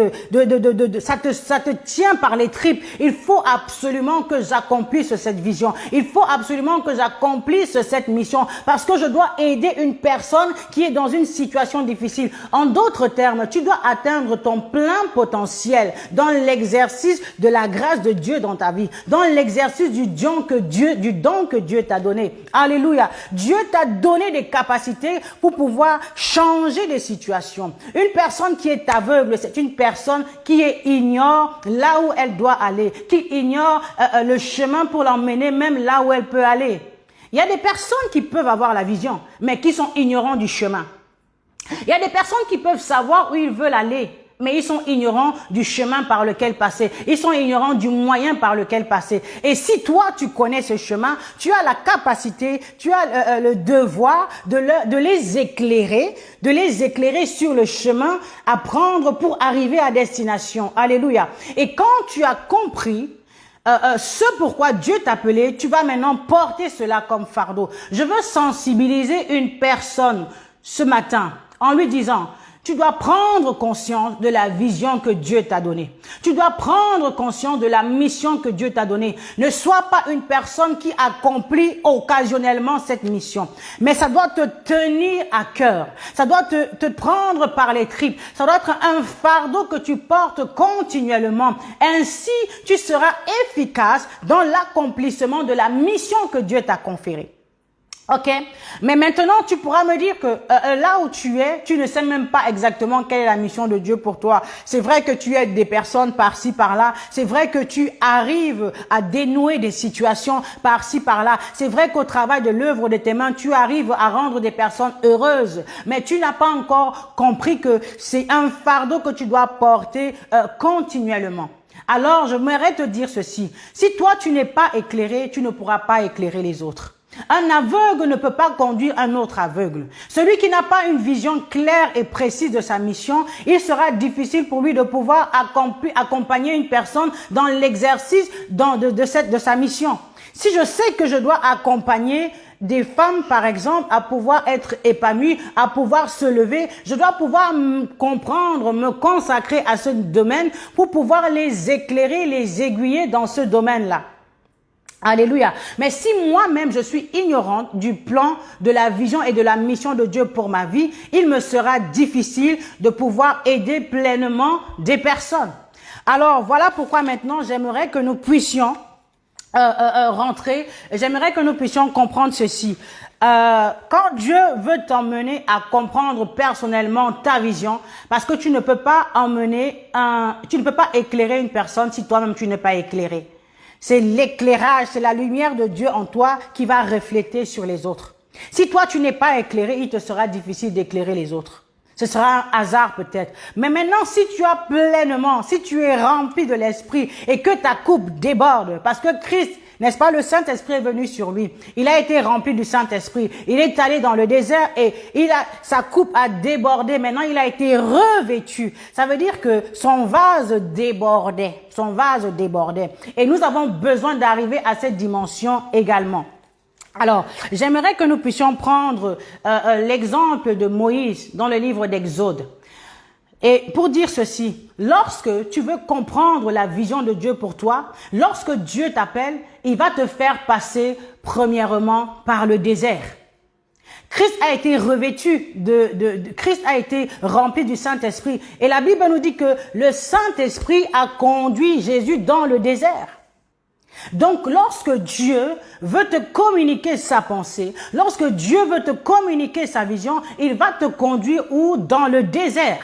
ça te tient par les tripes. Il faut absolument que j'accomplisse cette vision. Il faut absolument que j'accomplisse cette mission. Parce que je dois aider une personne qui est dans une situation difficile. En d'autres termes, tu dois atteindre ton plein potentiel dans l'exercice de la grâce de Dieu dans ta vie. Dans l'exercice du don que Dieu t'a donné. Alléluia. Dieu t'a donné des capacités pour pouvoir changer des situations. Une personne qui est aveugle, c'est une personne qui ignore là où elle doit aller, qui ignore le chemin pour l'emmener même là où elle peut aller. Il y a des personnes qui peuvent avoir la vision, mais qui sont ignorants du chemin. Il y a des personnes qui peuvent savoir où ils veulent aller, mais ils sont ignorants du chemin par lequel passer. Ils sont ignorants du moyen par lequel passer. Et si toi, tu connais ce chemin, tu as la capacité, tu as le devoir de les éclairer sur le chemin à prendre pour arriver à destination. Alléluia. Et quand tu as compris ce pourquoi Dieu t'a appelé, tu vas maintenant porter cela comme fardeau. Je veux sensibiliser une personne ce matin en lui disant: tu dois prendre conscience de la vision que Dieu t'a donnée. Tu dois prendre conscience de la mission que Dieu t'a donnée. Ne sois pas une personne qui accomplit occasionnellement cette mission. Mais ça doit te tenir à cœur. Ça doit te prendre par les tripes. Ça doit être un fardeau que tu portes continuellement. Ainsi, tu seras efficace dans l'accomplissement de la mission que Dieu t'a conférée. Ok, mais maintenant tu pourras me dire que là où tu es, tu ne sais même pas exactement quelle est la mission de Dieu pour toi. C'est vrai que tu aides des personnes par-ci par-là. C'est vrai que tu arrives à dénouer des situations par-ci par-là. C'est vrai qu'au travail de l'œuvre de tes mains, tu arrives à rendre des personnes heureuses. Mais tu n'as pas encore compris que c'est un fardeau que tu dois porter continuellement. Alors, j'aimerais te dire ceci. Si toi tu n'es pas éclairé, tu ne pourras pas éclairer les autres. Un aveugle ne peut pas conduire un autre aveugle. Celui qui n'a pas une vision claire et précise de sa mission, il sera difficile pour lui de pouvoir accompagner une personne dans l'exercice de sa mission. Si je sais que je dois accompagner des femmes, par exemple, à pouvoir être épanouies, à pouvoir se lever, je dois pouvoir comprendre, me consacrer à ce domaine pour pouvoir les éclairer, les aiguiller dans ce domaine-là. Alléluia. Mais si moi-même je suis ignorante du plan, de la vision et de la mission de Dieu pour ma vie, il me sera difficile de pouvoir aider pleinement des personnes. Alors voilà pourquoi maintenant j'aimerais que nous puissions rentrer, j'aimerais que nous puissions comprendre ceci. Quand Dieu veut t'emmener à comprendre personnellement ta vision, parce que tu ne peux pas éclairer une personne si toi-même tu n'es pas éclairé. C'est l'éclairage, c'est la lumière de Dieu en toi qui va refléter sur les autres. Si toi, tu n'es pas éclairé, il te sera difficile d'éclairer les autres. Ce sera un hasard peut-être. Mais maintenant, si tu as pleinement, si tu es rempli de l'Esprit et que ta coupe déborde, parce que Christ, n'est-ce pas, le Saint-Esprit est venu sur lui. Il a été rempli du Saint-Esprit. Il est allé dans le désert et sa coupe a débordé. Maintenant, il a été revêtu. Ça veut dire que son vase débordait. Son vase débordait. Et nous avons besoin d'arriver à cette dimension également. Alors, j'aimerais que nous puissions prendre l'exemple de Moïse dans le livre d'Exode. Et pour dire ceci, lorsque tu veux comprendre la vision de Dieu pour toi, lorsque Dieu t'appelle, il va te faire passer premièrement par le désert. Christ a été revêtu Christ a été rempli du Saint-Esprit. Et la Bible nous dit que le Saint-Esprit a conduit Jésus dans le désert. Donc, lorsque Dieu veut te communiquer sa pensée, lorsque Dieu veut te communiquer sa vision, il va te conduire où? Dans le désert.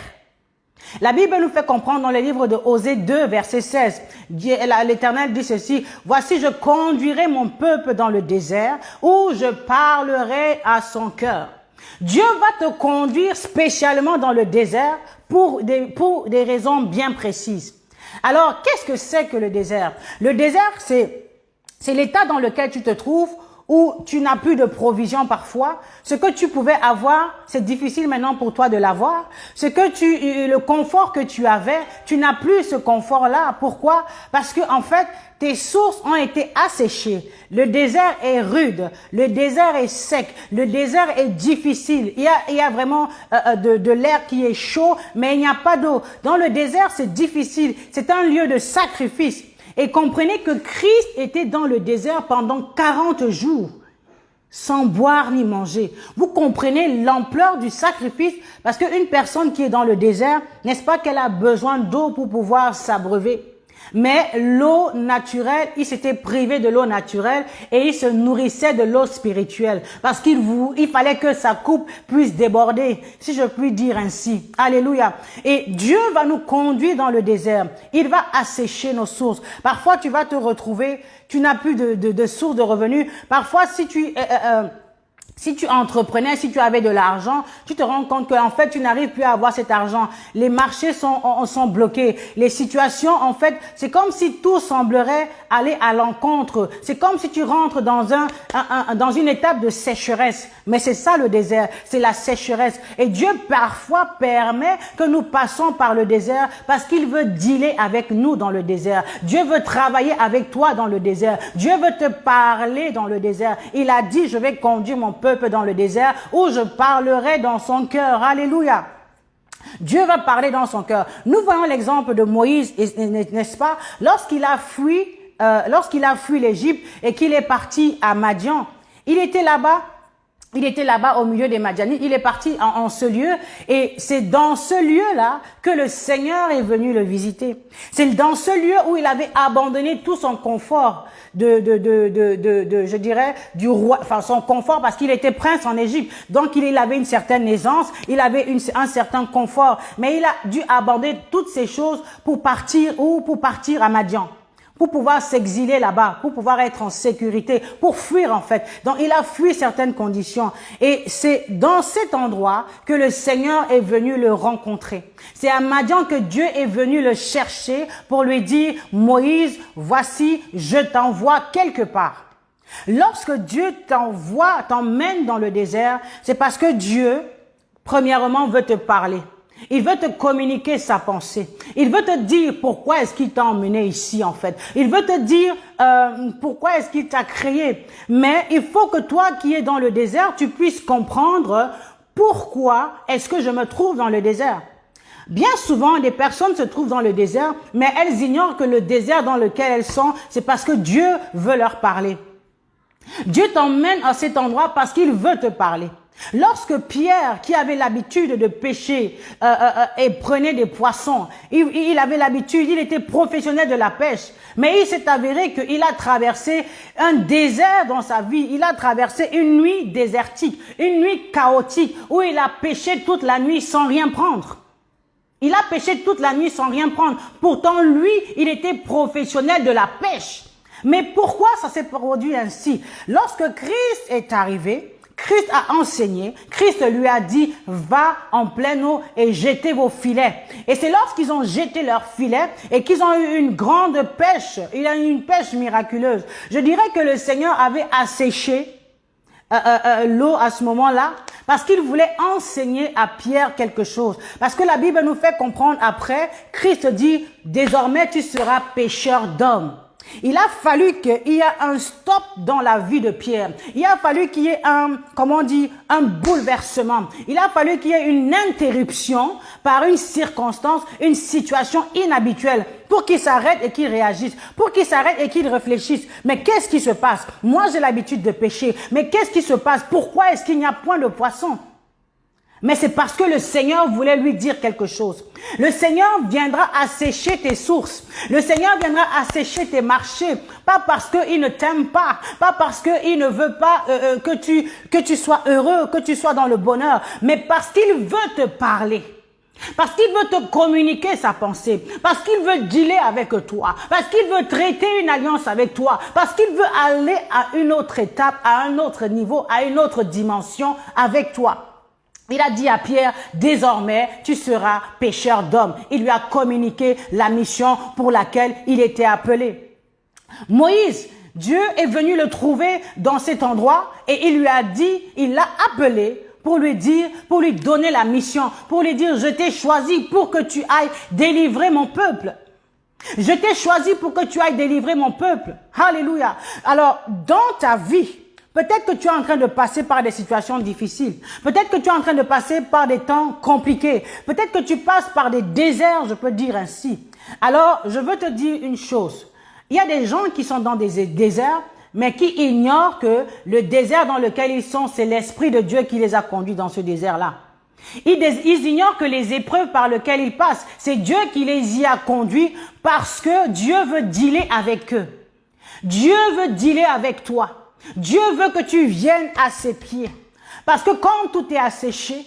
La Bible nous fait comprendre dans le livre de Osée 2, verset 16, l'Éternel dit ceci: « Voici, je conduirai mon peuple dans le désert, où je parlerai à son cœur. » Dieu va te conduire spécialement dans le désert pour des raisons bien précises. Alors, qu'est-ce que c'est que le désert? Le désert, c'est l'état dans lequel tu te trouves, où tu n'as plus de provisions parfois. Ce que tu pouvais avoir, c'est difficile maintenant pour toi de l'avoir. Le confort que tu avais, tu n'as plus ce confort-là. Pourquoi? Parce que, en fait, tes sources ont été asséchées. Le désert est rude. Le désert est sec. Le désert est difficile. Il y a vraiment de l'air qui est chaud, mais il n'y a pas d'eau. Dans le désert, c'est difficile. C'est un lieu de sacrifice. Et comprenez que Christ était dans le désert pendant 40 jours, sans boire ni manger. Vous comprenez l'ampleur du sacrifice, parce qu'une personne qui est dans le désert, n'est-ce pas qu'elle a besoin d'eau pour pouvoir s'abreuver? Mais l'eau naturelle, il s'était privé de l'eau naturelle et il se nourrissait de l'eau spirituelle parce qu'il fallait que sa coupe puisse déborder, si je puis dire ainsi. Alléluia. Et Dieu va nous conduire dans le désert. Il va assécher nos sources. Parfois, tu vas te retrouver, tu n'as plus de source de revenus. Parfois, si tu entreprenais, si tu avais de l'argent, tu te rends compte qu'en fait, tu n'arrives plus à avoir cet argent. Les marchés sont bloqués. Les situations, en fait, c'est comme si tout semblerait aller à l'encontre. C'est comme si tu rentres dans une étape de sécheresse. Mais c'est ça le désert, c'est la sécheresse. Et Dieu parfois permet que nous passons par le désert parce qu'il veut dealer avec nous dans le désert. Dieu veut travailler avec toi dans le désert. Dieu veut te parler dans le désert. Il a dit, je vais conduire mon peuple dans le désert où je parlerai dans son cœur. Alléluia. Dieu va parler dans son cœur. Nous voyons l'exemple de Moïse, n'est-ce pas? Lorsqu'il a fui l'Égypte et qu'il est parti à Madian, il était là-bas au milieu des Madianites, il est parti en ce lieu et c'est dans ce lieu-là que le Seigneur est venu le visiter. C'est dans ce lieu où il avait abandonné tout son confort je dirais, du roi, enfin son confort parce qu'il était prince en Égypte. Donc il avait une certaine aisance, il avait un certain confort, mais il a dû abandonner toutes ces choses pour partir à Madian, pour pouvoir s'exiler là-bas, pour pouvoir être en sécurité, pour fuir en fait. Donc il a fui certaines conditions. Et c'est dans cet endroit que le Seigneur est venu le rencontrer. C'est à Madian que Dieu est venu le chercher pour lui dire, Moïse, voici, je t'envoie quelque part. Lorsque Dieu t'emmène dans le désert, c'est parce que Dieu, premièrement, veut te parler. Il veut te communiquer sa pensée. Il veut te dire pourquoi est-ce qu'il t'a emmené ici en fait. Il veut te dire pourquoi est-ce qu'il t'a créé. Mais il faut que toi qui es dans le désert, tu puisses comprendre pourquoi est-ce que je me trouve dans le désert. Bien souvent, des personnes se trouvent dans le désert, mais elles ignorent que le désert dans lequel elles sont, c'est parce que Dieu veut leur parler. Dieu t'emmène à cet endroit parce qu'il veut te parler. Lorsque Pierre, qui avait l'habitude de pêcher et prenait des poissons, il avait l'habitude, il était professionnel de la pêche, mais il s'est avéré qu'il a traversé un désert dans sa vie, il a traversé une nuit désertique, une nuit chaotique, où il a pêché toute la nuit sans rien prendre. Il a pêché toute la nuit sans rien prendre. Pourtant, lui, il était professionnel de la pêche. Mais pourquoi ça s'est produit ainsi? Lorsque Christ est arrivé, Christ a enseigné, Christ lui a dit, va en pleine eau et jetez vos filets. Et c'est lorsqu'ils ont jeté leurs filets et qu'ils ont eu une grande pêche, il a eu une pêche miraculeuse. Je dirais que le Seigneur avait asséché l'eau à ce moment-là parce qu'il voulait enseigner à Pierre quelque chose. Parce que la Bible nous fait comprendre après, Christ dit, désormais tu seras pêcheur d'hommes. Il a fallu qu'il y ait un stop dans la vie de Pierre. Il a fallu qu'il y ait un bouleversement. Il a fallu qu'il y ait une interruption par une circonstance, une situation inhabituelle pour qu'il s'arrête et qu'il réagisse, pour qu'il s'arrête et qu'il réfléchisse. Mais qu'est-ce qui se passe? Moi, j'ai l'habitude de pêcher. Mais qu'est-ce qui se passe? Pourquoi est-ce qu'il n'y a point de poisson? Mais c'est parce que le Seigneur voulait lui dire quelque chose. Le Seigneur viendra assécher tes sources. Le Seigneur viendra assécher tes marchés. Pas parce qu'il ne t'aime pas. Pas parce qu'il ne veut pas que tu sois heureux, que tu sois dans le bonheur. Mais parce qu'il veut te parler. Parce qu'il veut te communiquer sa pensée. Parce qu'il veut dealer avec toi. Parce qu'il veut traiter une alliance avec toi. Parce qu'il veut aller à une autre étape, à un autre niveau, à une autre dimension avec toi. Il a dit à Pierre, désormais, tu seras pêcheur d'hommes. Il lui a communiqué la mission pour laquelle il était appelé. Moïse, Dieu est venu le trouver dans cet endroit et il lui a dit, il l'a appelé pour lui dire, pour lui donner la mission, pour lui dire, je t'ai choisi pour que tu ailles délivrer mon peuple. Je t'ai choisi pour que tu ailles délivrer mon peuple. Alléluia. Alors, dans ta vie, peut-être que tu es en train de passer par des situations difficiles. Peut-être que tu es en train de passer par des temps compliqués. Peut-être que tu passes par des déserts, je peux dire ainsi. Alors, je veux te dire une chose. Il y a des gens qui sont dans des déserts, mais qui ignorent que le désert dans lequel ils sont, c'est l'Esprit de Dieu qui les a conduits dans ce désert-là. Ils ignorent que les épreuves par lesquelles ils passent, c'est Dieu qui les y a conduits parce que Dieu veut dealer avec eux. Dieu veut dealer avec toi. Dieu veut que tu viennes à ses pieds. Parce que quand tout est asséché,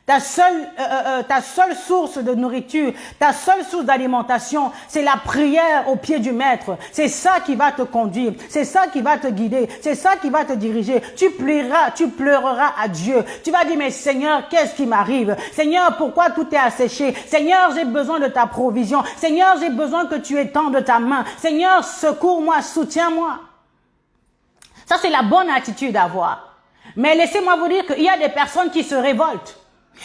ta seule source de nourriture, ta seule source d'alimentation, c'est la prière au pied du Maître. C'est ça qui va te conduire. C'est ça qui va te guider. C'est ça qui va te diriger. Tu pleureras à Dieu. Tu vas dire, mais Seigneur, qu'est-ce qui m'arrive? Seigneur, pourquoi tout est asséché? Seigneur, j'ai besoin de ta provision. Seigneur, j'ai besoin que tu étendes ta main. Seigneur, secours-moi, soutiens-moi. Ça, c'est la bonne attitude à avoir. Mais laissez-moi vous dire qu'il y a des personnes qui se révoltent.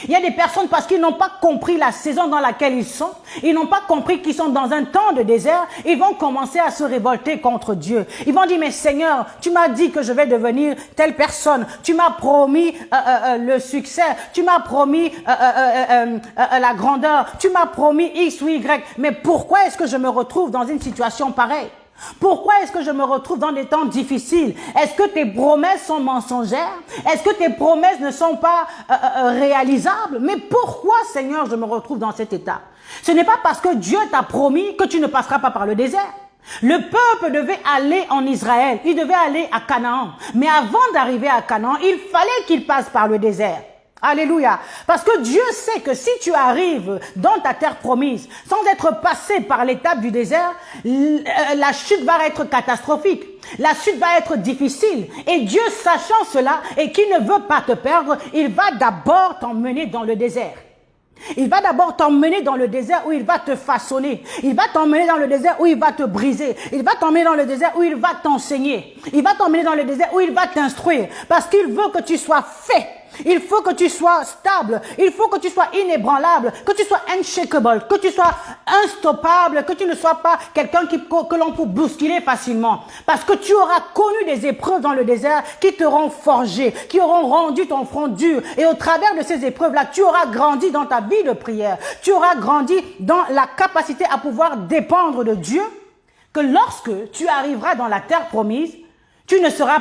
Il y a des personnes parce qu'ils n'ont pas compris la saison dans laquelle ils sont, ils n'ont pas compris qu'ils sont dans un temps de désert, ils vont commencer à se révolter contre Dieu. Ils vont dire, mais Seigneur, tu m'as dit que je vais devenir telle personne, tu m'as promis le succès, tu m'as promis la grandeur, tu m'as promis X ou Y, mais pourquoi est-ce que je me retrouve dans une situation pareille? Pourquoi est-ce que je me retrouve dans des temps difficiles? Est-ce que tes promesses sont mensongères? Est-ce que tes promesses ne sont pas réalisables? Mais pourquoi, Seigneur, je me retrouve dans cet état? Ce n'est pas parce que Dieu t'a promis que tu ne passeras pas par le désert. Le peuple devait aller en Israël, il devait aller à Canaan. Mais avant d'arriver à Canaan, il fallait qu'il passe par le désert. Alléluia. Parce que Dieu sait que si tu arrives dans ta terre promise, sans être passé par l'étape du désert, la chute va être catastrophique. La chute va être difficile. Et Dieu, sachant cela et qui ne veut pas te perdre, il va d'abord t'emmener dans le désert. Il va d'abord t'emmener dans le désert où il va te façonner. Il va t'emmener dans le désert où il va te briser. Il va t'emmener dans le désert où il va t'enseigner. Il va t'emmener dans le désert où il va t'instruire. Parce qu'il veut que tu sois fait. Il faut que tu sois stable, il faut que tu sois inébranlable, que tu sois unshakable, que tu sois unstoppable, que tu ne sois pas quelqu'un que l'on peut bousculer facilement. Parce que tu auras connu des épreuves dans le désert qui t'auront forgé, qui auront rendu ton front dur. Et au travers de ces épreuves-là, tu auras grandi dans ta vie de prière. Tu auras grandi dans la capacité à pouvoir dépendre de Dieu, que lorsque tu arriveras dans la terre promise, il ne sera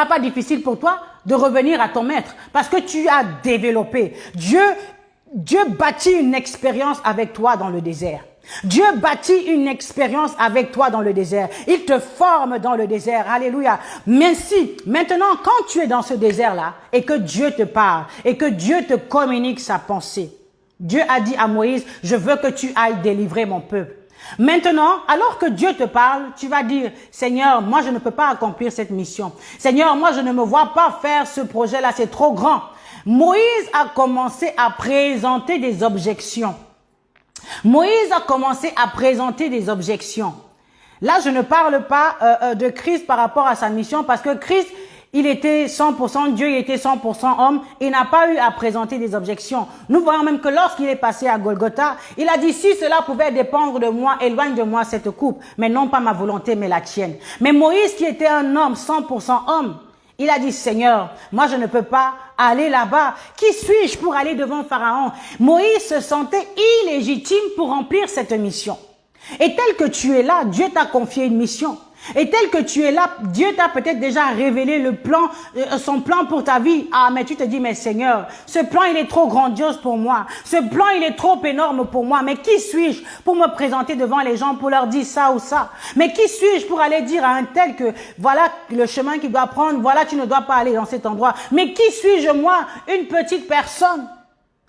pas difficile pour toi de revenir à ton maître parce que tu as développé. Dieu bâtit une expérience avec toi dans le désert. Dieu bâtit une expérience avec toi dans le désert. Il te forme dans le désert. Alléluia. Merci. Maintenant, quand tu es dans ce désert-là et que Dieu te parle et que Dieu te communique sa pensée, Dieu a dit à Moïse, je veux que tu ailles délivrer mon peuple. Maintenant, alors que Dieu te parle, tu vas dire, Seigneur, moi je ne peux pas accomplir cette mission. Seigneur, moi je ne me vois pas faire ce projet-là, c'est trop grand. Moïse a commencé à présenter des objections. Moïse a commencé à présenter des objections. Là, je ne parle pas de Christ par rapport à sa mission parce que Christ, il était 100% Dieu, il était 100% homme. Il n'a pas eu à présenter des objections. Nous voyons même que lorsqu'il est passé à Golgotha, il a dit, si cela pouvait dépendre de moi, éloigne de moi cette coupe. Mais non pas ma volonté, mais la tienne. Mais Moïse, qui était un homme 100% homme, il a dit, Seigneur, moi je ne peux pas aller là-bas. Qui suis-je pour aller devant Pharaon? Moïse se sentait illégitime pour remplir cette mission. Et tel que tu es là, Dieu t'a confié une mission. Et tel que tu es là, Dieu t'a peut-être déjà révélé le plan, son plan pour ta vie. Ah, mais tu te dis, mais Seigneur, ce plan, il est trop grandiose pour moi. Ce plan, il est trop énorme pour moi. Mais qui suis-je pour me présenter devant les gens pour leur dire ça ou ça? Mais qui suis-je pour aller dire à un tel que voilà le chemin qu'il doit prendre, voilà tu ne dois pas aller dans cet endroit? Mais qui suis-je moi, une petite personne?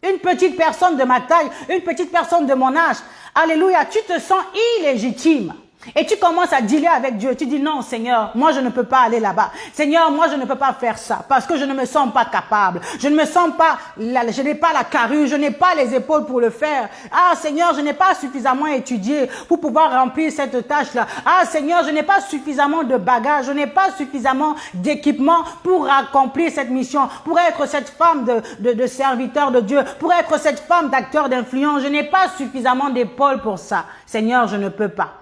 Une petite personne de ma taille, une petite personne de mon âge. Alléluia, tu te sens illégitime. Et tu commences à dealer avec Dieu. Tu dis non Seigneur, moi je ne peux pas aller là-bas. Seigneur, moi je ne peux pas faire ça parce que je ne me sens pas capable. Je ne me sens pas, je n'ai pas la carrure, je n'ai pas les épaules pour le faire. Ah Seigneur, je n'ai pas suffisamment étudié pour pouvoir remplir cette tâche-là. Ah Seigneur, je n'ai pas suffisamment de bagages, je n'ai pas suffisamment d'équipement pour accomplir cette mission, pour être cette femme de serviteur de Dieu, pour être cette femme d'acteur d'influence. Je n'ai pas suffisamment d'épaules pour ça. Seigneur, je ne peux pas.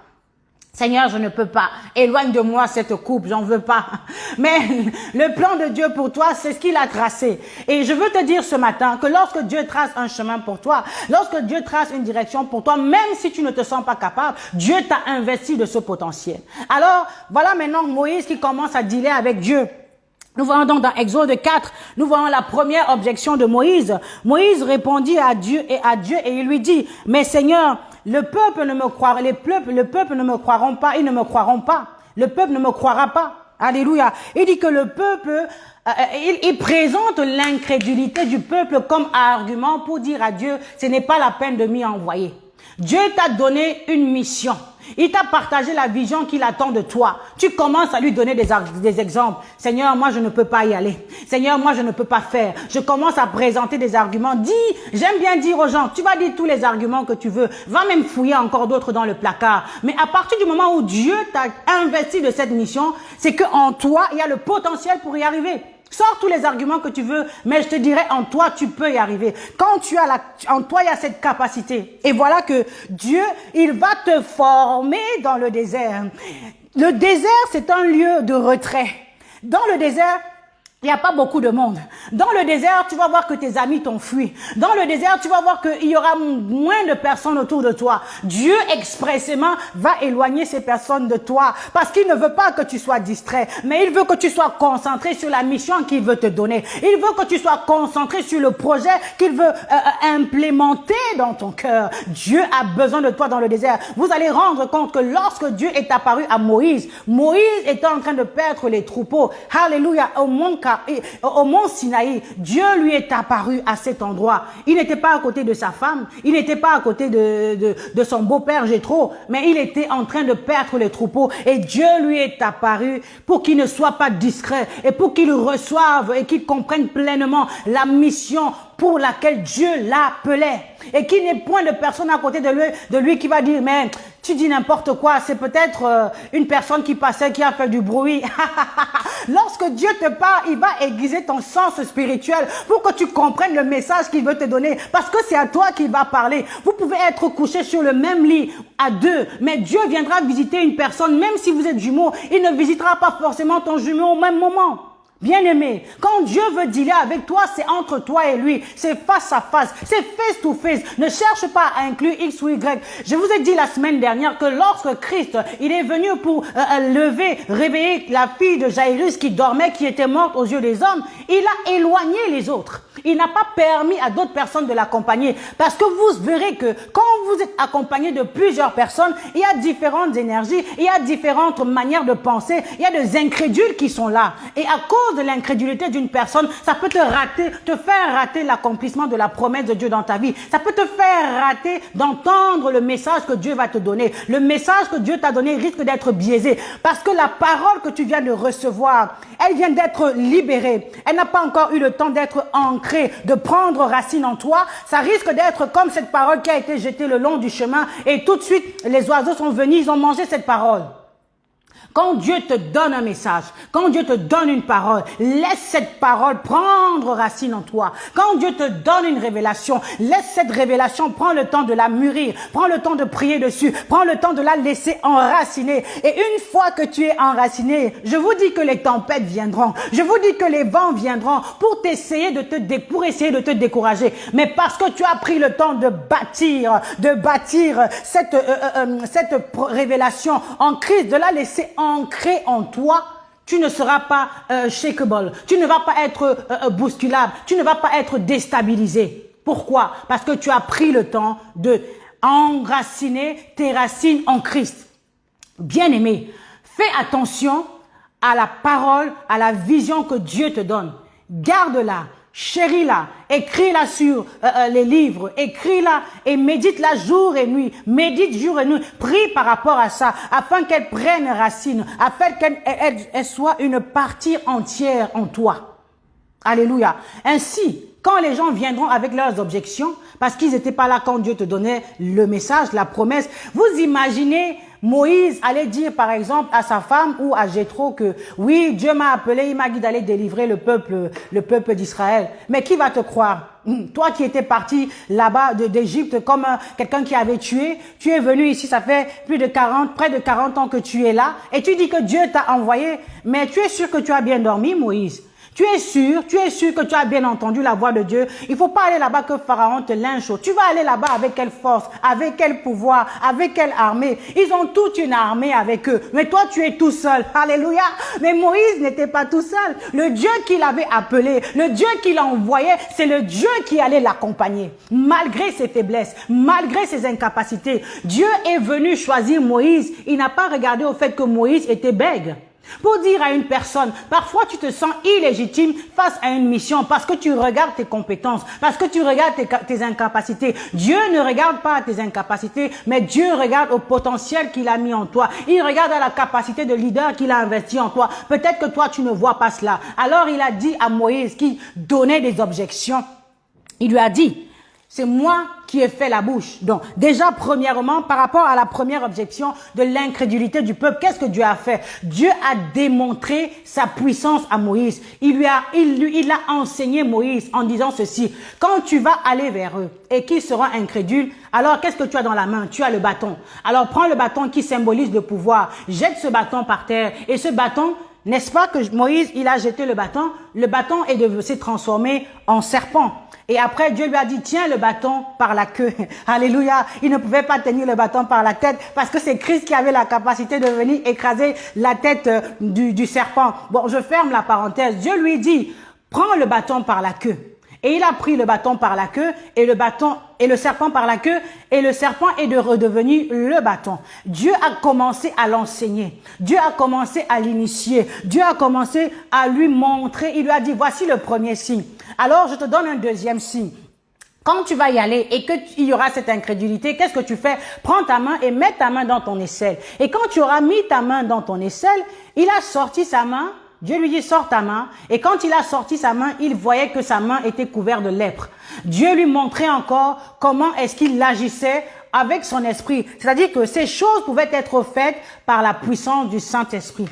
Seigneur, je ne peux pas. Éloigne de moi cette coupe, j'en veux pas. Mais le plan de Dieu pour toi, c'est ce qu'il a tracé. Et je veux te dire ce matin que lorsque Dieu trace un chemin pour toi, lorsque Dieu trace une direction pour toi, même si tu ne te sens pas capable, Dieu t'a investi de ce potentiel. Alors, voilà maintenant Moïse qui commence à dealer avec Dieu. Nous voyons donc dans Exode 4, nous voyons la première objection de Moïse. Moïse répondit à Dieu et il lui dit, mais Seigneur, le peuple ne me croira, le peuple ne me croiront pas, ils ne me croiront pas. Le peuple ne me croira pas. Alléluia. Il dit que le peuple, il présente l'incrédulité du peuple comme argument pour dire à Dieu, ce n'est pas la peine de m'y envoyer. Dieu t'a donné une mission. Il t'a partagé la vision qu'il attend de toi. Tu commences à lui donner des exemples. Seigneur, moi je ne peux pas y aller. Seigneur, moi je ne peux pas faire. Je commence à présenter des arguments. J'aime bien dire aux gens, tu vas dire tous les arguments que tu veux. Va même fouiller encore d'autres dans le placard. Mais à partir du moment où Dieu t'a investi de cette mission, c'est qu'en toi, il y a le potentiel pour y arriver. Sors tous les arguments que tu veux, mais je te dirais, en toi, tu peux y arriver. Quand en toi, il y a cette capacité. Et voilà que Dieu, il va te former dans le désert. Le désert, c'est un lieu de retrait. Dans le désert, il n'y a pas beaucoup de monde. Dans le désert, tu vas voir que tes amis t'ont fui. Dans le désert, tu vas voir qu'il y aura moins de personnes autour de toi. Dieu expressément va éloigner ces personnes de toi parce qu'il ne veut pas que tu sois distrait, mais il veut que tu sois concentré sur la mission qu'il veut te donner. Il veut que tu sois concentré sur le projet qu'il veut implémenter dans ton cœur. Dieu a besoin de toi dans le désert. Vous allez rendre compte que lorsque Dieu est apparu à Moïse, Moïse était en train de perdre les troupeaux. Alléluia, au mont Sinaï, Dieu lui est apparu à cet endroit. Il n'était pas à côté de sa femme, il n'était pas à côté de son beau-père Jéthro, mais il était en train de perdre les troupeaux et Dieu lui est apparu pour qu'il ne soit pas discret et pour qu'il reçoive et qu'il comprenne pleinement la mission pour laquelle Dieu l'appelait et qu'il n'ait point de personne à côté de lui qui va dire mais tu dis n'importe quoi, c'est peut-être une personne qui passait qui a fait du bruit. Lorsque Dieu te parle, il va aiguiser ton sens spirituel pour que tu comprennes le message qu'il veut te donner parce que c'est à toi qu'il va parler. Vous pouvez être couchés sur le même lit à deux, mais Dieu viendra visiter une personne, même si vous êtes jumeaux, il ne visitera pas forcément ton jumeau au même moment. Bien-aimé, quand Dieu veut dealer avec toi, c'est entre toi et lui. C'est face à face. C'est face to face. Ne cherche pas à inclure X ou Y. Je vous ai dit la semaine dernière que lorsque Christ, il est venu pour réveiller la fille de Jairus qui dormait, qui était morte aux yeux des hommes, il a éloigné les autres. Il n'a pas permis à d'autres personnes de l'accompagner. Parce que vous verrez que quand vous êtes accompagné de plusieurs personnes, il y a différentes énergies, il y a différentes manières de penser, il y a des incrédules qui sont là. Et à cause de l'incrédulité d'une personne, ça peut te faire rater l'accomplissement de la promesse de Dieu dans ta vie. Ça peut te faire rater d'entendre le message que Dieu va te donner. Le message que Dieu t'a donné risque d'être biaisé. Parce que la parole que tu viens de recevoir, elle vient d'être libérée. Elle n'a pas encore eu le temps d'être ancrée, de prendre racine en toi. Ça risque d'être comme cette parole qui a été jetée le long du chemin et tout de suite, les oiseaux sont venus, ils ont mangé cette parole. Quand Dieu te donne un message, quand Dieu te donne une parole, laisse cette parole prendre racine en toi. Quand Dieu te donne une révélation, laisse cette révélation, prends le temps de la mûrir, prends le temps de prier dessus, prends le temps de la laisser enraciner. Et une fois que tu es enraciné, je vous dis que les tempêtes viendront, je vous dis que les vents viendront pour essayer de te décourager. Mais parce que tu as pris le temps de bâtir cette révélation en Christ, de la laisser ancré en toi, tu ne seras pas shakeable, tu ne vas pas être bousculable, tu ne vas pas être déstabilisé. Pourquoi? Parce que tu as pris le temps de enraciner tes racines en Christ. Bien-aimé, fais attention à la parole, à la vision que Dieu te donne. Garde-la. Chéris-la, écris-la sur les livres, écris-la et médite-la jour et nuit. Médite jour et nuit, prie par rapport à ça, afin qu'elle prenne racine, afin qu'elle soit une partie entière en toi. Alléluia. Ainsi, quand les gens viendront avec leurs objections, parce qu'ils n'étaient pas là quand Dieu te donnait le message, la promesse, vous imaginez Moïse allait dire par exemple à sa femme ou à Jéthro que oui, Dieu m'a appelé, il m'a dit d'aller délivrer le peuple d'Israël. Mais qui va te croire? Toi qui étais parti là-bas d'Égypte comme quelqu'un qui avait tué, tu es venu ici, ça fait près de 40 ans que tu es là et tu dis que Dieu t'a envoyé, mais tu es sûr que tu as bien dormi, Moïse? Tu es sûr que tu as bien entendu la voix de Dieu. Il faut pas aller là-bas que Pharaon te lynche. Tu vas aller là-bas avec quelle force, avec quel pouvoir, avec quelle armée. Ils ont toute une armée avec eux. Mais toi, tu es tout seul. Alléluia. Mais Moïse n'était pas tout seul. Le Dieu qui l'avait appelé, le Dieu qui l'envoyait, c'est le Dieu qui allait l'accompagner. Malgré ses faiblesses, malgré ses incapacités, Dieu est venu choisir Moïse. Il n'a pas regardé au fait que Moïse était bègue. Pour dire à une personne, parfois tu te sens illégitime face à une mission parce que tu regardes tes compétences, parce que tu regardes tes incapacités. Dieu ne regarde pas tes incapacités, mais Dieu regarde au potentiel qu'il a mis en toi. Il regarde à la capacité de leader qu'il a investi en toi. Peut-être que toi tu ne vois pas cela. Alors il a dit à Moïse qui donnait des objections, il lui a dit, C'est moi qui ai fait la bouche. Donc, déjà, premièrement, par rapport à la première objection de l'incrédulité du peuple, qu'est-ce que Dieu a fait? Dieu a démontré sa puissance à Moïse. Il a enseigné Moïse en disant ceci. Quand tu vas aller vers eux et qu'ils seront incrédules, alors qu'est-ce que tu as dans la main? Tu as le bâton. Alors, prends le bâton qui symbolise le pouvoir. Jette ce bâton par terre. Et ce bâton, n'est-ce pas que Moïse, il a jeté le bâton s'est transformé en serpent. Et après, Dieu lui a dit, tiens le bâton par la queue. Alléluia. Il ne pouvait pas tenir le bâton par la tête parce que c'est Christ qui avait la capacité de venir écraser la tête du serpent. Bon, je ferme la parenthèse. Dieu lui dit, prends le bâton par la queue. Et il a pris le bâton par la queue et le serpent par la queue et le serpent est redevenu le bâton. Dieu a commencé à l'enseigner. Dieu a commencé à l'initier. Dieu a commencé à lui montrer. Il lui a dit, voici le premier signe. Alors, je te donne un deuxième signe. Quand tu vas y aller et qu'il y aura cette incrédulité, qu'est-ce que tu fais? Prends ta main et mets ta main dans ton aisselle. Et quand tu auras mis ta main dans ton aisselle, il a sorti sa main. Dieu lui dit, sors ta main. Et quand il a sorti sa main, il voyait que sa main était couverte de lèpre. Dieu lui montrait encore comment est-ce qu'il agissait avec son esprit. C'est-à-dire que ces choses pouvaient être faites par la puissance du Saint-Esprit.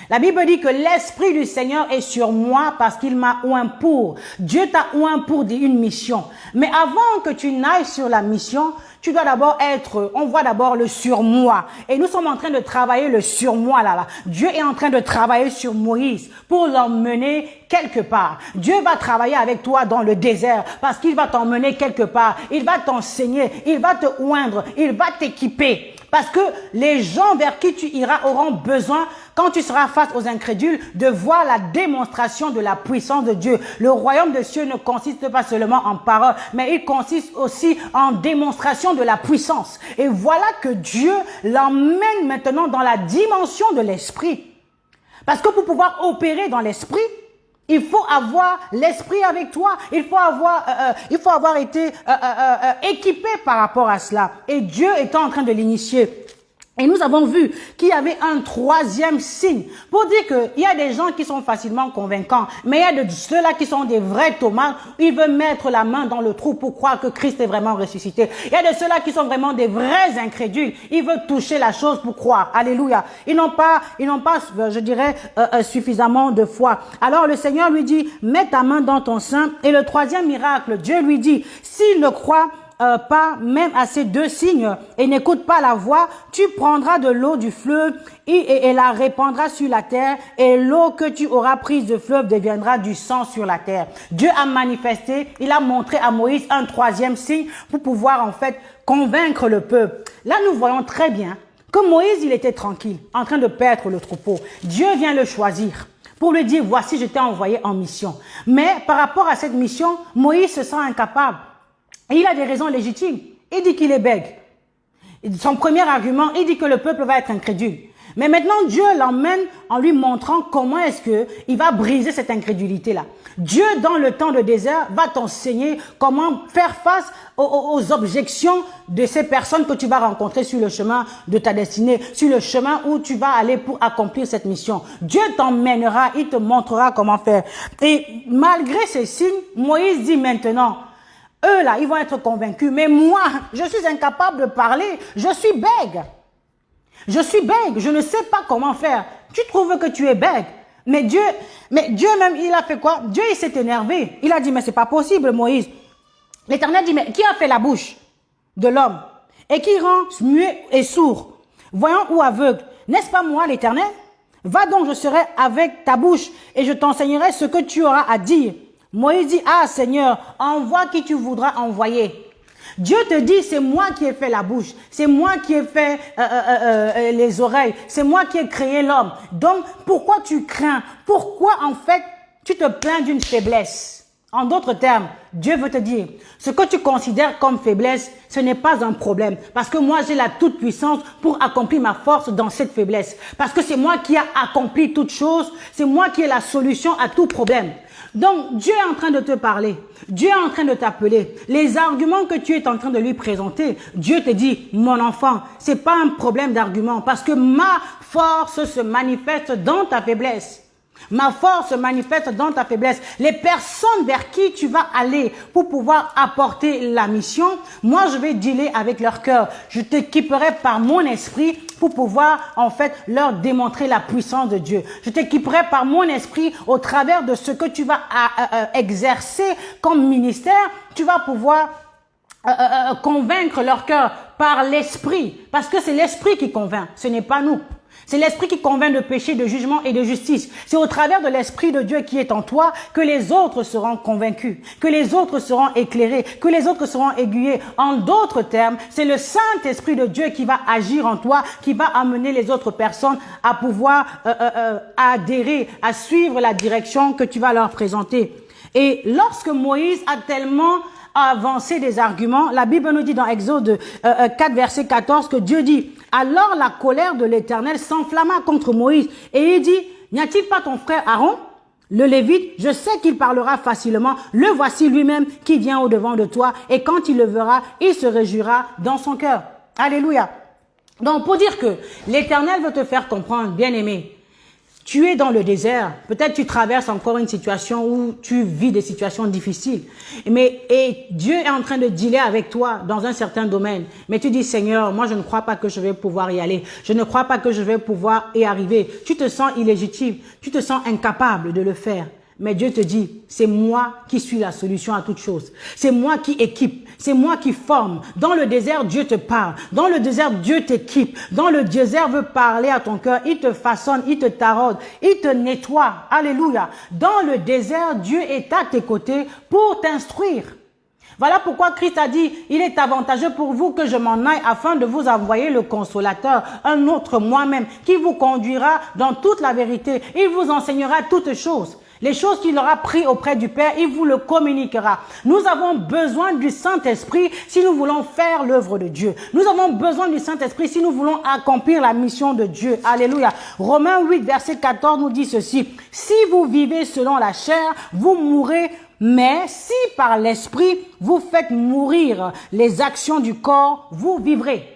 La Bible dit que l'Esprit du Seigneur est sur moi parce qu'il m'a oint pour. Dieu t'a oint pour une mission. Mais avant que tu n'ailles sur la mission, tu dois d'abord on voit d'abord le surmoi. Et nous sommes en train de travailler le surmoi là. Dieu est en train de travailler sur Moïse pour l'emmener quelque part. Dieu va travailler avec toi dans le désert parce qu'il va t'emmener quelque part. Il va t'enseigner, il va te oindre, il va t'équiper. Parce que les gens vers qui tu iras auront besoin, quand tu seras face aux incrédules, de voir la démonstration de la puissance de Dieu. Le royaume des cieux ne consiste pas seulement en paroles, mais il consiste aussi en démonstration de la puissance. Et voilà que Dieu l'emmène maintenant dans la dimension de l'esprit. Parce que pour pouvoir opérer dans l'esprit, il faut avoir l'esprit avec toi. Il faut avoir été équipé par rapport à cela. Et Dieu est en train de l'initier. Et nous avons vu qu'il y avait un troisième signe pour dire qu'il y a des gens qui sont facilement convaincants, mais il y a de ceux-là qui sont des vrais tomates. Ils veulent mettre la main dans le trou pour croire que Christ est vraiment ressuscité. Il y a de ceux-là qui sont vraiment des vrais incrédules. Ils veulent toucher la chose pour croire. Alléluia. Ils n'ont pas, je dirais, suffisamment de foi. Alors le Seigneur lui dit, mets ta main dans ton sein. Et le troisième miracle, Dieu lui dit, s'il ne croit pas même à ces deux signes et n'écoute pas la voix, tu prendras de l'eau du fleuve et la répandras sur la terre et l'eau que tu auras prise du fleuve deviendra du sang sur la terre. Dieu a manifesté, il a montré à Moïse un troisième signe pour pouvoir en fait convaincre le peuple. Là, nous voyons très bien que Moïse, il était tranquille, en train de perdre le troupeau. Dieu vient le choisir pour lui dire, voici, je t'ai envoyé en mission. Mais par rapport à cette mission, Moïse se sent incapable. Et il a des raisons légitimes. Il dit qu'il est bègue. Son premier argument, il dit que le peuple va être incrédule. Mais maintenant, Dieu l'emmène en lui montrant comment est-ce que il va briser cette incrédulité-là. Dieu, dans le temps de désert, va t'enseigner comment faire face aux objections de ces personnes que tu vas rencontrer sur le chemin de ta destinée, sur le chemin où tu vas aller pour accomplir cette mission. Dieu t'emmènera, il te montrera comment faire. Et malgré ces signes, Moïse dit maintenant, eux là, ils vont être convaincus. Mais moi, je suis incapable de parler. Je suis bègue. Je suis bègue. Je ne sais pas comment faire. Tu trouves que tu es bègue. Mais Dieu même, il a fait quoi? Dieu, il s'est énervé. Il a dit, mais c'est pas possible, Moïse. L'Éternel dit, mais qui a fait la bouche de l'homme? Et qui rend muet et sourd, voyant ou aveugle? N'est-ce pas moi, l'Éternel? Va donc, je serai avec ta bouche et je t'enseignerai ce que tu auras à dire. Moïse dit, ah Seigneur, envoie qui tu voudras envoyer. Dieu te dit, c'est moi qui ai fait la bouche, c'est moi qui ai fait les oreilles, c'est moi qui ai créé l'homme. Donc, pourquoi tu crains? Pourquoi en fait tu te plains d'une faiblesse? En d'autres termes, Dieu veut te dire, ce que tu considères comme faiblesse, ce n'est pas un problème. Parce que moi, j'ai la toute puissance pour accomplir ma force dans cette faiblesse. Parce que c'est moi qui ai accompli toute chose, c'est moi qui ai la solution à tout problème. Donc, Dieu est en train de te parler. Dieu est en train de t'appeler. Les arguments que tu es en train de lui présenter, Dieu te dit, mon enfant, c'est pas un problème d'argument parce que ma force se manifeste dans ta faiblesse. Ma force se manifeste dans ta faiblesse. Les personnes vers qui tu vas aller pour pouvoir apporter la mission, moi je vais dealer avec leur cœur. Je t'équiperai par mon esprit pour pouvoir en fait leur démontrer la puissance de Dieu. Je t'équiperai par mon esprit au travers de ce que tu vas exercer comme ministère. Tu vas pouvoir convaincre leur cœur par l'esprit. Parce que c'est l'esprit qui convainc, ce n'est pas nous. C'est l'esprit qui convainc de péché, de jugement et de justice. C'est au travers de l'esprit de Dieu qui est en toi que les autres seront convaincus, que les autres seront éclairés, que les autres seront aiguillés. En d'autres termes, c'est le Saint-Esprit de Dieu qui va agir en toi, qui va amener les autres personnes à pouvoir adhérer, à suivre la direction que tu vas leur présenter. Et lorsque Moïse a tellement avancé des arguments, la Bible nous dit dans Exode 4, verset 14, que Dieu dit: alors la colère de l'Éternel s'enflamma contre Moïse, et il dit: n'y a-t-il pas ton frère Aaron, le Lévite? Je sais qu'il parlera facilement. Le voici lui-même qui vient au-devant de toi, et quand il le verra, il se réjouira dans son cœur. Alléluia. Donc, pour dire que l'Éternel veut te faire comprendre, bien-aimé, tu es dans le désert, peut-être tu traverses encore une situation où tu vis des situations difficiles, et Dieu est en train de dealer avec toi dans un certain domaine, mais tu dis: Seigneur, moi je ne crois pas que je vais pouvoir y aller, je ne crois pas que je vais pouvoir y arriver. Tu te sens illégitime, tu te sens incapable de le faire. Mais Dieu te dit: c'est moi qui suis la solution à toute chose. C'est moi qui équipe, c'est moi qui forme. Dans le désert, Dieu te parle. Dans le désert, Dieu t'équipe. Dans le désert, veut parler à ton cœur. Il te façonne, il te taraude, il te nettoie. Alléluia. Dans le désert, Dieu est à tes côtés pour t'instruire. Voilà pourquoi Christ a dit: il est avantageux pour vous que je m'en aille afin de vous envoyer le consolateur, un autre moi-même, qui vous conduira dans toute la vérité. Il vous enseignera toutes choses. Les choses qu'il aura pris auprès du Père, il vous le communiquera. Nous avons besoin du Saint-Esprit si nous voulons faire l'œuvre de Dieu. Nous avons besoin du Saint-Esprit si nous voulons accomplir la mission de Dieu. Alléluia. Romains 8, verset 14 nous dit ceci: si vous vivez selon la chair, vous mourrez. Mais si par l'Esprit, vous faites mourir les actions du corps, vous vivrez.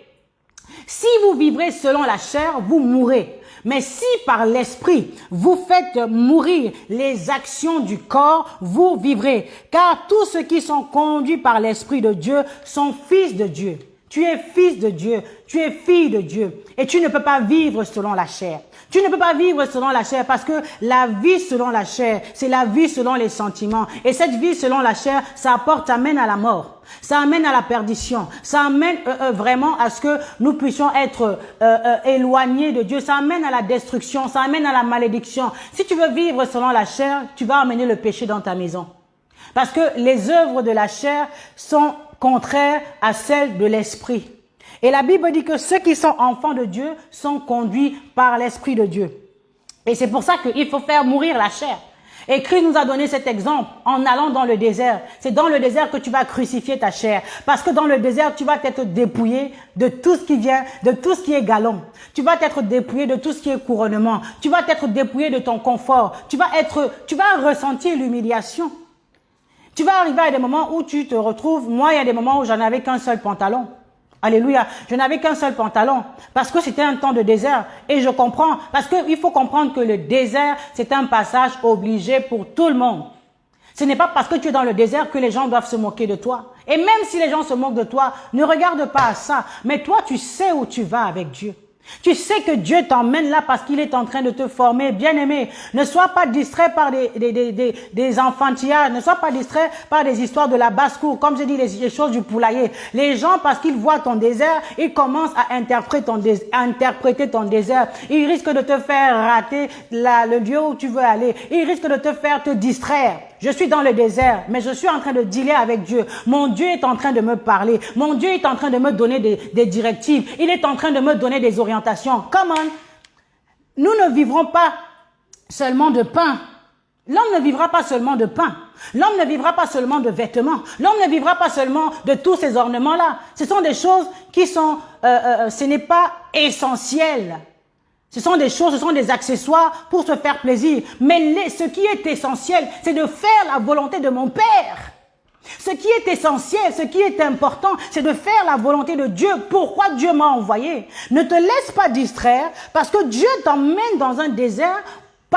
Si vous vivrez selon la chair, vous mourrez. Mais si par l'Esprit, vous faites mourir les actions du corps, vous vivrez. Car tous ceux qui sont conduits par l'Esprit de Dieu sont fils de Dieu. Tu es fils de Dieu, tu es fille de Dieu. Et tu ne peux pas vivre selon la chair. Tu ne peux pas vivre selon la chair parce que la vie selon la chair, c'est la vie selon les sentiments. Et cette vie selon la chair, ça amène à la mort. Ça amène à la perdition. Ça amène vraiment à ce que nous puissions être éloignés de Dieu. Ça amène à la destruction. Ça amène à la malédiction. Si tu veux vivre selon la chair, tu vas amener le péché dans ta maison. Parce que les œuvres de la chair sont contraires à celles de l'esprit. Et la Bible dit que ceux qui sont enfants de Dieu sont conduits par l'Esprit de Dieu. Et c'est pour ça qu'il faut faire mourir la chair. Et Christ nous a donné cet exemple en allant dans le désert. C'est dans le désert que tu vas crucifier ta chair. Parce que dans le désert, tu vas t'être dépouillé de tout ce qui vient, de tout ce qui est galon. Tu vas t'être dépouillé de tout ce qui est couronnement. Tu vas t'être dépouillé de ton confort. Tu vas ressentir l'humiliation. Tu vas arriver à des moments où tu te retrouves. Moi, il y a des moments où j'en avais qu'un seul pantalon. Alléluia. Je n'avais qu'un seul pantalon parce que c'était un temps de désert. Et je comprends, parce qu'il faut comprendre que le désert, c'est un passage obligé pour tout le monde. Ce n'est pas parce que tu es dans le désert que les gens doivent se moquer de toi. Et même si les gens se moquent de toi, ne regarde pas à ça. Mais toi, tu sais où tu vas avec Dieu. Tu sais que Dieu t'emmène là parce qu'il est en train de te former, bien-aimé. Ne sois pas distrait par des enfantillages. Ne sois pas distrait par des histoires de la basse-cour. Comme je dis, les choses du poulailler. Les gens, parce qu'ils voient ton désert, ils commencent à interpréter ton désert. Ils risquent de te faire rater le lieu où tu veux aller. Ils risquent de te faire te distraire. Je suis dans le désert, mais je suis en train de dealer avec Dieu. Mon Dieu est en train de me parler. Mon Dieu est en train de me donner des directives. Il est en train de me donner des orientations. Come on. Nous ne vivrons pas seulement de pain. L'homme ne vivra pas seulement de pain. L'homme ne vivra pas seulement de vêtements. L'homme ne vivra pas seulement de tous ces ornements-là. Ce sont des choses qui sont, ce n'est pas essentiel. Ce sont des choses, ce sont des accessoires pour se faire plaisir. Mais ce qui est essentiel, c'est de faire la volonté de mon Père. Ce qui est essentiel, ce qui est important, c'est de faire la volonté de Dieu. Pourquoi Dieu m'a envoyé? Ne te laisse pas distraire parce que Dieu t'emmène dans un désert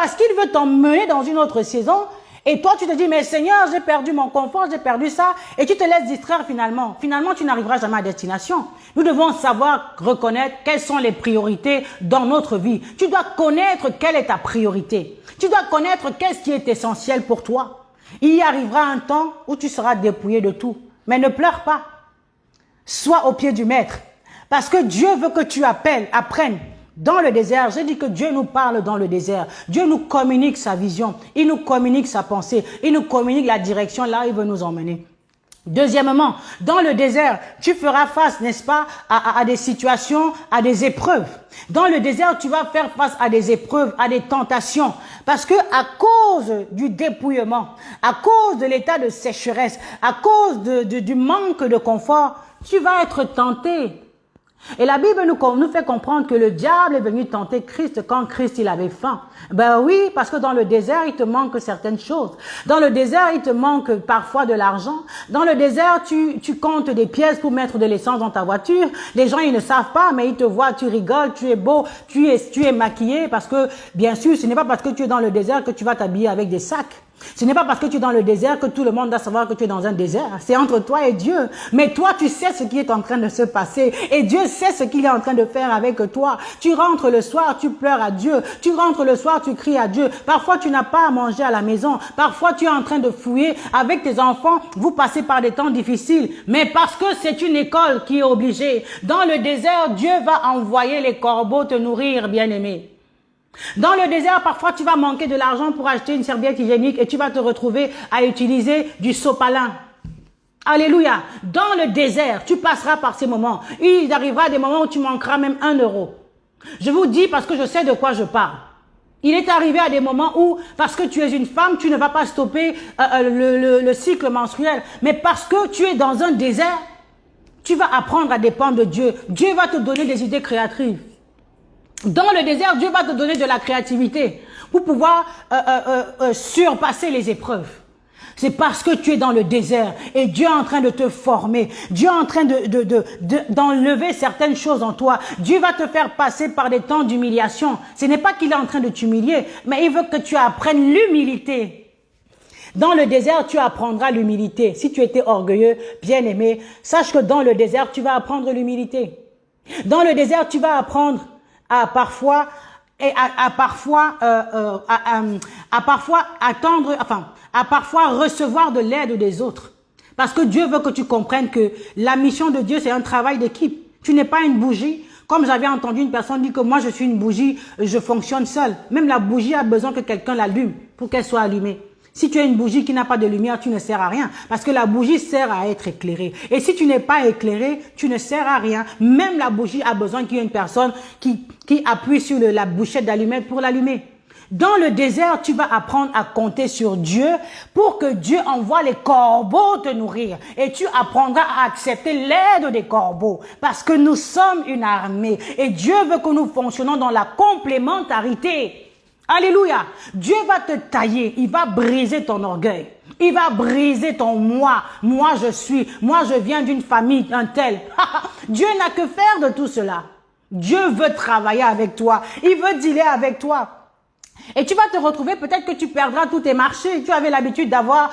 Parce qu'il veut t'emmener dans une autre saison. Et toi, tu te dis, mais Seigneur, j'ai perdu mon confort, j'ai perdu ça. Et tu te laisses distraire finalement. Finalement, tu n'arriveras jamais à destination. Nous devons savoir reconnaître quelles sont les priorités dans notre vie. Tu dois connaître quelle est ta priorité. Tu dois connaître qu'est-ce qui est essentiel pour toi. Il y arrivera un temps où tu seras dépouillé de tout. Mais ne pleure pas. Sois au pied du maître. Parce que Dieu veut que tu apprennes. Dans le désert, j'ai dit que Dieu nous parle dans le désert. Dieu nous communique sa vision. Il nous communique sa pensée. Il nous communique la direction là où il veut nous emmener. Deuxièmement, dans le désert, tu feras face, n'est-ce pas, à des situations, à des épreuves. Dans le désert, tu vas faire face à des épreuves, à des tentations. Parce que à cause du dépouillement, à cause de l'état de sécheresse, à cause du manque de confort, tu vas être tenté. Et la Bible nous fait comprendre que le diable est venu tenter Christ quand Christ il avait faim. Ben oui, parce que dans le désert, il te manque certaines choses. Dans le désert, il te manque parfois de l'argent. Dans le désert, tu comptes des pièces pour mettre de l'essence dans ta voiture. Les gens, ils ne savent pas, mais ils te voient, tu rigoles, tu es beau, tu es maquillé, parce que, bien sûr, ce n'est pas parce que tu es dans le désert que tu vas t'habiller avec des sacs. Ce n'est pas parce que tu es dans le désert que tout le monde doit savoir que tu es dans un désert. C'est entre toi et Dieu. Mais toi, tu sais ce qui est en train de se passer. Et Dieu sait ce qu'il est en train de faire avec toi. Tu rentres le soir, tu pleures à Dieu. Tu rentres le soir, tu cries à Dieu. Parfois, tu n'as pas à manger à la maison. Parfois, tu es en train de fouiller avec tes enfants. Vous passez par des temps difficiles. Mais parce que c'est une école qui est obligée. Dans le désert, Dieu va envoyer les corbeaux te nourrir, bien-aimé. Dans le désert, parfois, tu vas manquer de l'argent pour acheter une serviette hygiénique et tu vas te retrouver à utiliser du sopalin. Alléluia. Dans le désert, tu passeras par ces moments. Il arrivera des moments où tu manqueras même 1 euro. Je vous dis parce que je sais de quoi je parle. Il est arrivé à des moments où, parce que tu es une femme, tu ne vas pas stopper le cycle menstruel. Mais parce que tu es dans un désert, tu vas apprendre à dépendre de Dieu. Dieu va te donner des idées créatrices. Dans le désert, Dieu va te donner de la créativité pour pouvoir surpasser les épreuves. C'est parce que tu es dans le désert et Dieu est en train de te former. Dieu est en train d'enlever certaines choses en toi. Dieu va te faire passer par des temps d'humiliation. Ce n'est pas qu'il est en train de t'humilier, mais il veut que tu apprennes l'humilité. Dans le désert, tu apprendras l'humilité. Si tu étais orgueilleux, bien-aimé, sache que dans le désert, tu vas apprendre l'humilité. Dans le désert, tu vas apprendre à parfois recevoir de l'aide des autres. Parce que Dieu veut que tu comprennes que la mission de Dieu, c'est un travail d'équipe. Tu n'es pas une bougie. Comme j'avais entendu une personne dire que moi, je suis une bougie, je fonctionne seule. Même la bougie a besoin que quelqu'un l'allume pour qu'elle soit allumée. Si tu as une bougie qui n'a pas de lumière, tu ne sers à rien. Parce que la bougie sert à être éclairée. Et si tu n'es pas éclairé, tu ne sers à rien. Même la bougie a besoin qu'il y ait une personne qui appuie sur la bouchette d'allumette pour l'allumer. Dans le désert, tu vas apprendre à compter sur Dieu pour que Dieu envoie les corbeaux te nourrir. Et tu apprendras à accepter l'aide des corbeaux. Parce que nous sommes une armée. Et Dieu veut que nous fonctionnons dans la complémentarité. Alléluia. Dieu va te tailler. Il va briser ton orgueil. Il va briser ton moi. Moi je suis. Moi je viens d'une famille, un tel. Dieu n'a que faire de tout cela. Dieu veut travailler avec toi. Il veut dealer avec toi. Et tu vas te retrouver, peut-être que tu perdras tous tes marchés. Tu avais l'habitude d'avoir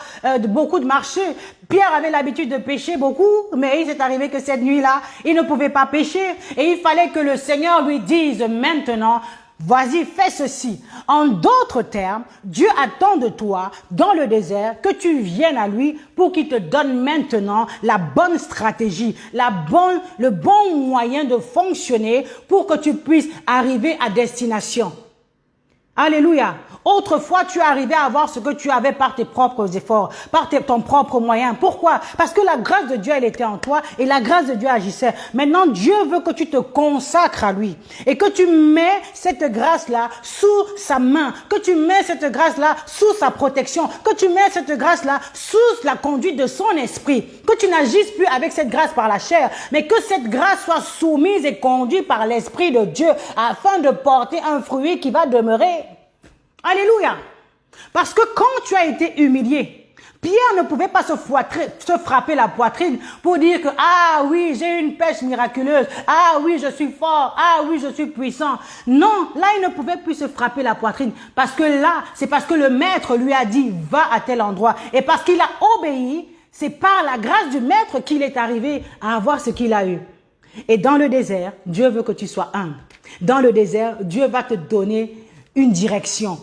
beaucoup de marchés. Pierre avait l'habitude de pêcher beaucoup, mais il s'est arrivé que cette nuit-là, il ne pouvait pas pêcher. Et il fallait que le Seigneur lui dise maintenant, vas-y, fais ceci. En d'autres termes, Dieu attend de toi, dans le désert, que tu viennes à lui pour qu'il te donne maintenant la bonne stratégie, le bon moyen de fonctionner pour que tu puisses arriver à destination. Alléluia. Autrefois, tu arrivais à avoir ce que tu avais par tes propres efforts, par ton propre moyen. Pourquoi? Parce que la grâce de Dieu, elle était en toi et la grâce de Dieu agissait. Maintenant, Dieu veut que tu te consacres à lui et que tu mets cette grâce-là sous sa main, que tu mets cette grâce-là sous sa protection, que tu mets cette grâce-là sous la conduite de son esprit, que tu n'agisses plus avec cette grâce par la chair, mais que cette grâce soit soumise et conduite par l'Esprit de Dieu afin de porter un fruit qui va demeurer. Alléluia. Parce que quand tu as été humilié Pierre ne pouvait pas se frapper la poitrine pour dire que, ah oui, j'ai une pêche miraculeuse, ah oui, je suis fort, ah oui, je suis puissant. Non, là, il ne pouvait plus se frapper la poitrine parce que là, c'est parce que le maître lui a dit, va à tel endroit. Et parce qu'il a obéi, c'est par la grâce du maître qu'il est arrivé à avoir ce qu'il a eu. Et dans le désert, Dieu veut que tu sois humble. Dans le désert, Dieu va te donner une direction.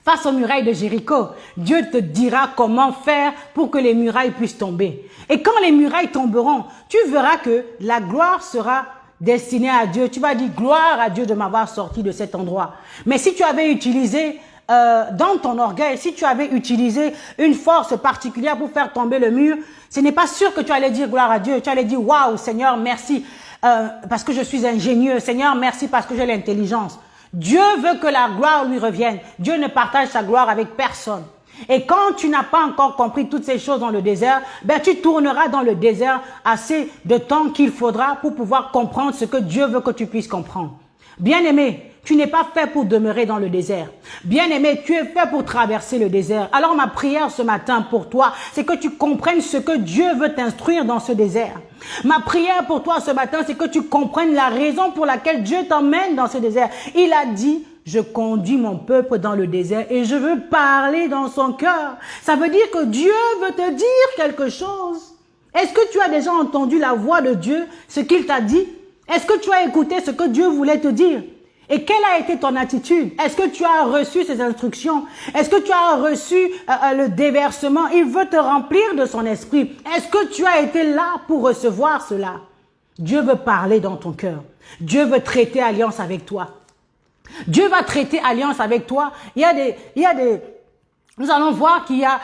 Face aux murailles de Jéricho, Dieu te dira comment faire pour que les murailles puissent tomber. Et quand les murailles tomberont, tu verras que la gloire sera destinée à Dieu. Tu vas dire gloire à Dieu de m'avoir sorti de cet endroit. Mais si tu avais utilisé dans ton orgueil, si tu avais utilisé une force particulière pour faire tomber le mur, ce n'est pas sûr que tu allais dire gloire à Dieu. Tu allais dire waouh Seigneur merci parce que je suis ingénieux. Seigneur merci parce que j'ai l'intelligence. Dieu veut que la gloire lui revienne. Dieu ne partage sa gloire avec personne. Et quand tu n'as pas encore compris toutes ces choses dans le désert, ben tu tourneras dans le désert assez de temps qu'il faudra pour pouvoir comprendre ce que Dieu veut que tu puisses comprendre. Bien-aimé, tu n'es pas fait pour demeurer dans le désert. Bien-aimé, tu es fait pour traverser le désert. Alors ma prière ce matin pour toi, c'est que tu comprennes ce que Dieu veut t'instruire dans ce désert. Ma prière pour toi ce matin, c'est que tu comprennes la raison pour laquelle Dieu t'emmène dans ce désert. Il a dit, je conduis mon peuple dans le désert et je veux parler dans son cœur. Ça veut dire que Dieu veut te dire quelque chose. Est-ce que tu as déjà entendu la voix de Dieu, ce qu'il t'a dit? Est-ce que tu as écouté ce que Dieu voulait te dire? Et quelle a été ton attitude? Est-ce que tu as reçu ses instructions? Est-ce que tu as reçu le déversement? Il veut te remplir de son esprit. Est-ce que tu as été là pour recevoir cela? Dieu veut parler dans ton cœur. Dieu veut traiter alliance avec toi. Dieu va traiter alliance avec toi. Nous allons voir qu'il y a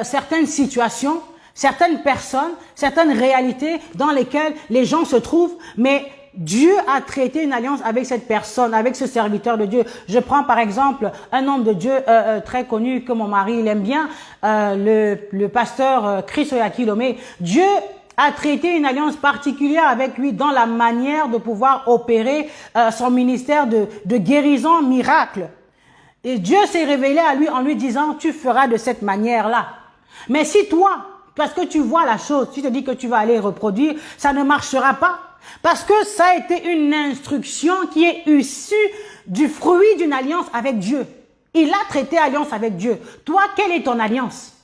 certaines situations, certaines personnes, certaines réalités dans lesquelles les gens se trouvent, mais Dieu a traité une alliance avec cette personne, avec ce serviteur de Dieu. Je prends par exemple un homme de Dieu très connu que mon mari il aime bien, le pasteur Chris Oyakilome. Dieu a traité une alliance particulière avec lui dans la manière de pouvoir opérer son ministère de guérison miracle. Et Dieu s'est révélé à lui en lui disant, tu feras de cette manière-là. Mais si toi, parce que tu vois la chose, tu te dis que tu vas aller reproduire, ça ne marchera pas. Parce que ça a été une instruction qui est issue du fruit d'une alliance avec Dieu. Il a traité alliance avec Dieu. Toi, quelle est ton alliance?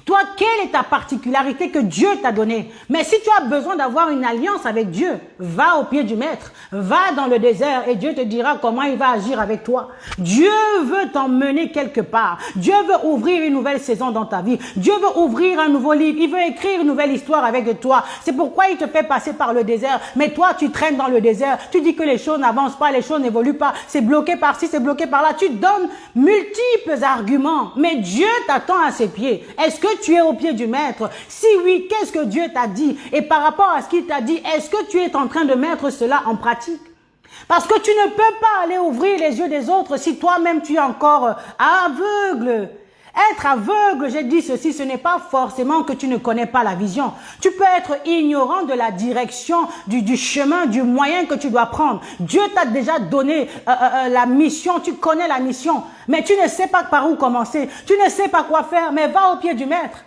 Toi, quelle est ta particularité que Dieu t'a donnée? Mais si tu as besoin d'avoir une alliance avec Dieu, va au pied du maître, va dans le désert et Dieu te dira comment il va agir avec toi. Dieu veut t'emmener quelque part. Dieu veut ouvrir une nouvelle saison dans ta vie. Dieu veut ouvrir un nouveau livre. Il veut écrire une nouvelle histoire avec toi. C'est pourquoi il te fait passer par le désert. Mais toi, tu traînes dans le désert. Tu dis que les choses n'avancent pas, les choses n'évoluent pas. C'est bloqué par-ci, c'est bloqué par-là. Tu donnes multiples arguments. Mais Dieu t'attend à ses pieds. Est-ce que tu es au pied du maître? Si oui, qu'est-ce que Dieu t'a dit? Et par rapport à ce qu'il t'a dit, est-ce que tu es en train de mettre cela en pratique? Parce que tu ne peux pas aller ouvrir les yeux des autres si toi-même tu es encore aveugle. Être aveugle, j'ai dit ceci, ce n'est pas forcément que tu ne connais pas la vision. Tu peux être ignorant de la direction, du chemin, du moyen que tu dois prendre. Dieu t'a déjà donné la mission, tu connais la mission, mais tu ne sais pas par où commencer, tu ne sais pas quoi faire, mais va au pied du maître.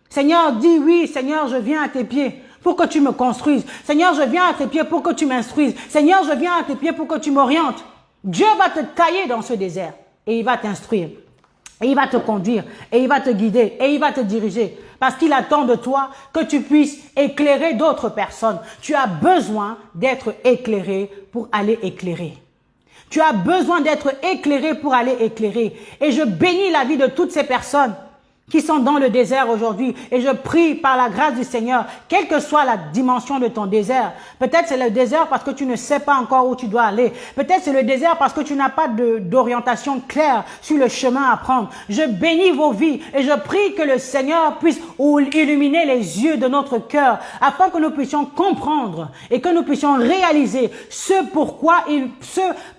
Seigneur, dis oui, Seigneur, je viens à tes pieds pour que tu me construises. Seigneur, je viens à tes pieds pour que tu m'instruises. Seigneur, je viens à tes pieds pour que tu m'orientes. Dieu va te tailler dans ce désert et il va t'instruire. Et il va te conduire, et il va te guider, et il va te diriger. Parce qu'il attend de toi que tu puisses éclairer d'autres personnes. Tu as besoin d'être éclairé pour aller éclairer. Tu as besoin d'être éclairé pour aller éclairer. Et je bénis la vie de toutes ces personnes qui sont dans le désert aujourd'hui. Et je prie par la grâce du Seigneur, quelle que soit la dimension de ton désert. Peut-être c'est le désert parce que tu ne sais pas encore où tu dois aller. Peut-être c'est le désert parce que tu n'as pas d'orientation claire sur le chemin à prendre. Je bénis vos vies et je prie que le Seigneur puisse illuminer les yeux de notre cœur afin que nous puissions comprendre et que nous puissions réaliser ce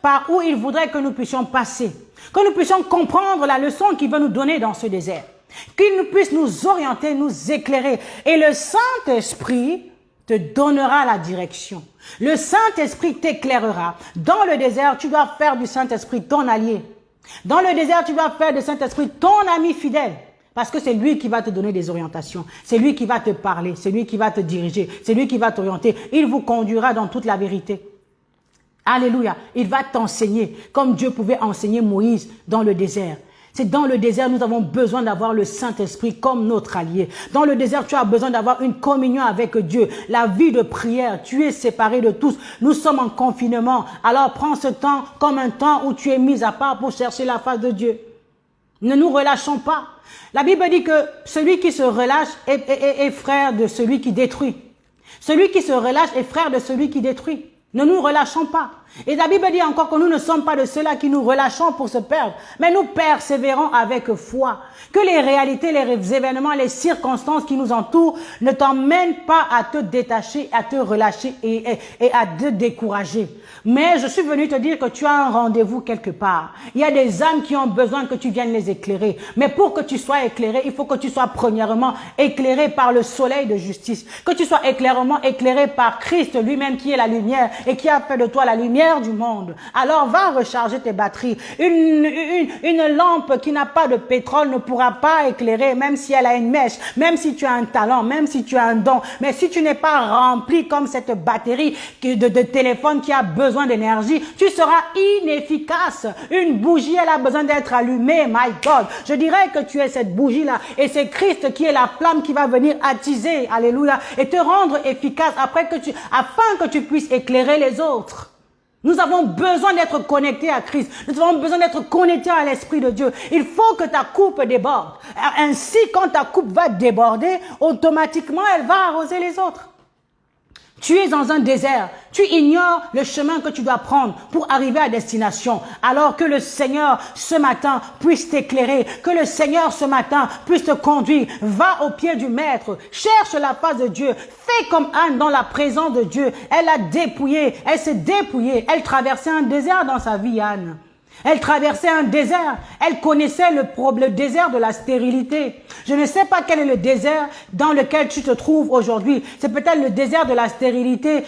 par où il voudrait que nous puissions passer. Que nous puissions comprendre la leçon qu'il veut nous donner dans ce désert. Qu'il puisse nous orienter, nous éclairer. Et le Saint-Esprit te donnera la direction. Le Saint-Esprit t'éclairera. Dans le désert, tu dois faire du Saint-Esprit ton allié. Dans le désert, tu dois faire du Saint-Esprit ton ami fidèle. Parce que c'est lui qui va te donner des orientations. C'est lui qui va te parler. C'est lui qui va te diriger. C'est lui qui va t'orienter. Il vous conduira dans toute la vérité. Alléluia. Il va t'enseigner comme Dieu pouvait enseigner Moïse dans le désert. C'est dans le désert, nous avons besoin d'avoir le Saint-Esprit comme notre allié. Dans le désert, tu as besoin d'avoir une communion avec Dieu. La vie de prière, tu es séparé de tous. Nous sommes en confinement. Alors prends ce temps comme un temps où tu es mis à part pour chercher la face de Dieu. Ne nous relâchons pas. La Bible dit que celui qui se relâche est frère de celui qui détruit. Celui qui se relâche est frère de celui qui détruit. Ne nous relâchons pas. Et la Bible dit encore que nous ne sommes pas de ceux-là qui nous relâchons pour se perdre, mais nous persévérons avec foi. Que les réalités, les événements, les circonstances qui nous entourent ne t'emmènent pas à te détacher, à te relâcher et à te décourager. Mais je suis venu te dire que tu as un rendez-vous quelque part. Il y a des âmes qui ont besoin que tu viennes les éclairer. Mais pour que tu sois éclairé, il faut que tu sois premièrement éclairé par le soleil de justice. Que tu sois éclairé par Christ lui-même qui est la lumière et qui a fait de toi la lumière du monde. Alors va recharger tes batteries. Une lampe qui n'a pas de pétrole ne pourra pas éclairer, même si elle a une mèche, même si tu as un talent, même si tu as un don. Mais si tu n'es pas rempli comme cette batterie de téléphone qui a besoin d'énergie, tu seras inefficace. Une bougie, elle a besoin d'être allumée. My God, je dirais que tu es cette bougie-là et c'est Christ qui est la flamme qui va venir attiser, alléluia, et te rendre efficace afin que tu puisses éclairer les autres. Nous avons besoin d'être connectés à Christ. Nous avons besoin d'être connectés à l'Esprit de Dieu. Il faut que ta coupe déborde. Ainsi, quand ta coupe va déborder, automatiquement, elle va arroser les autres. Tu es dans un désert. Tu ignores le chemin que tu dois prendre pour arriver à destination. Alors que le Seigneur, ce matin, puisse t'éclairer. Que le Seigneur, ce matin, puisse te conduire. Va au pied du Maître. Cherche la face de Dieu. Fais comme Anne dans la présence de Dieu. Elle a dépouillé. Elle s'est dépouillée. Elle traversait un désert dans sa vie, Anne. Elle traversait un désert. Elle connaissait le désert de la stérilité. Je ne sais pas quel est le désert dans lequel tu te trouves aujourd'hui. C'est peut-être le désert de la stérilité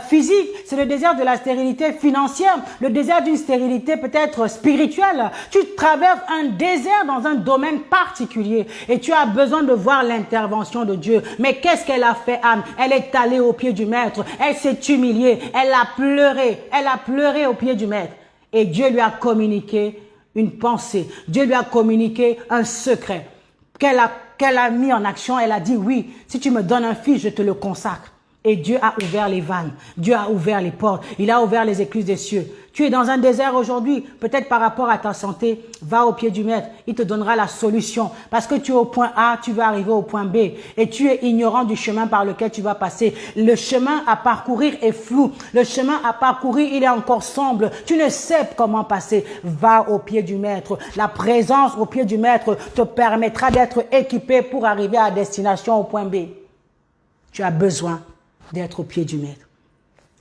physique. C'est le désert de la stérilité financière. Le désert d'une stérilité peut-être spirituelle. Tu traverses un désert dans un domaine particulier. Et tu as besoin de voir l'intervention de Dieu. Mais qu'est-ce qu'elle a fait, Anne? Elle est allée au pied du Maître. Elle s'est humiliée. Elle a pleuré. Elle a pleuré au pied du Maître. Et Dieu lui a communiqué une pensée. Dieu lui a communiqué un secret qu'elle a mis en action. Elle a dit, oui, si tu me donnes un fils, je te le consacre. Et Dieu a ouvert les vannes. Dieu a ouvert les portes. Il a ouvert les écluses des cieux. Tu es dans un désert aujourd'hui, peut-être par rapport à ta santé, va au pied du Maître. Il te donnera la solution. Parce que tu es au point A, tu vas arriver au point B. Et tu es ignorant du chemin par lequel tu vas passer. Le chemin à parcourir est flou. Le chemin à parcourir, il est encore sombre. Tu ne sais comment passer. Va au pied du Maître. La présence au pied du Maître te permettra d'être équipé pour arriver à destination au point B. Tu as besoin d'être au pied du Maître.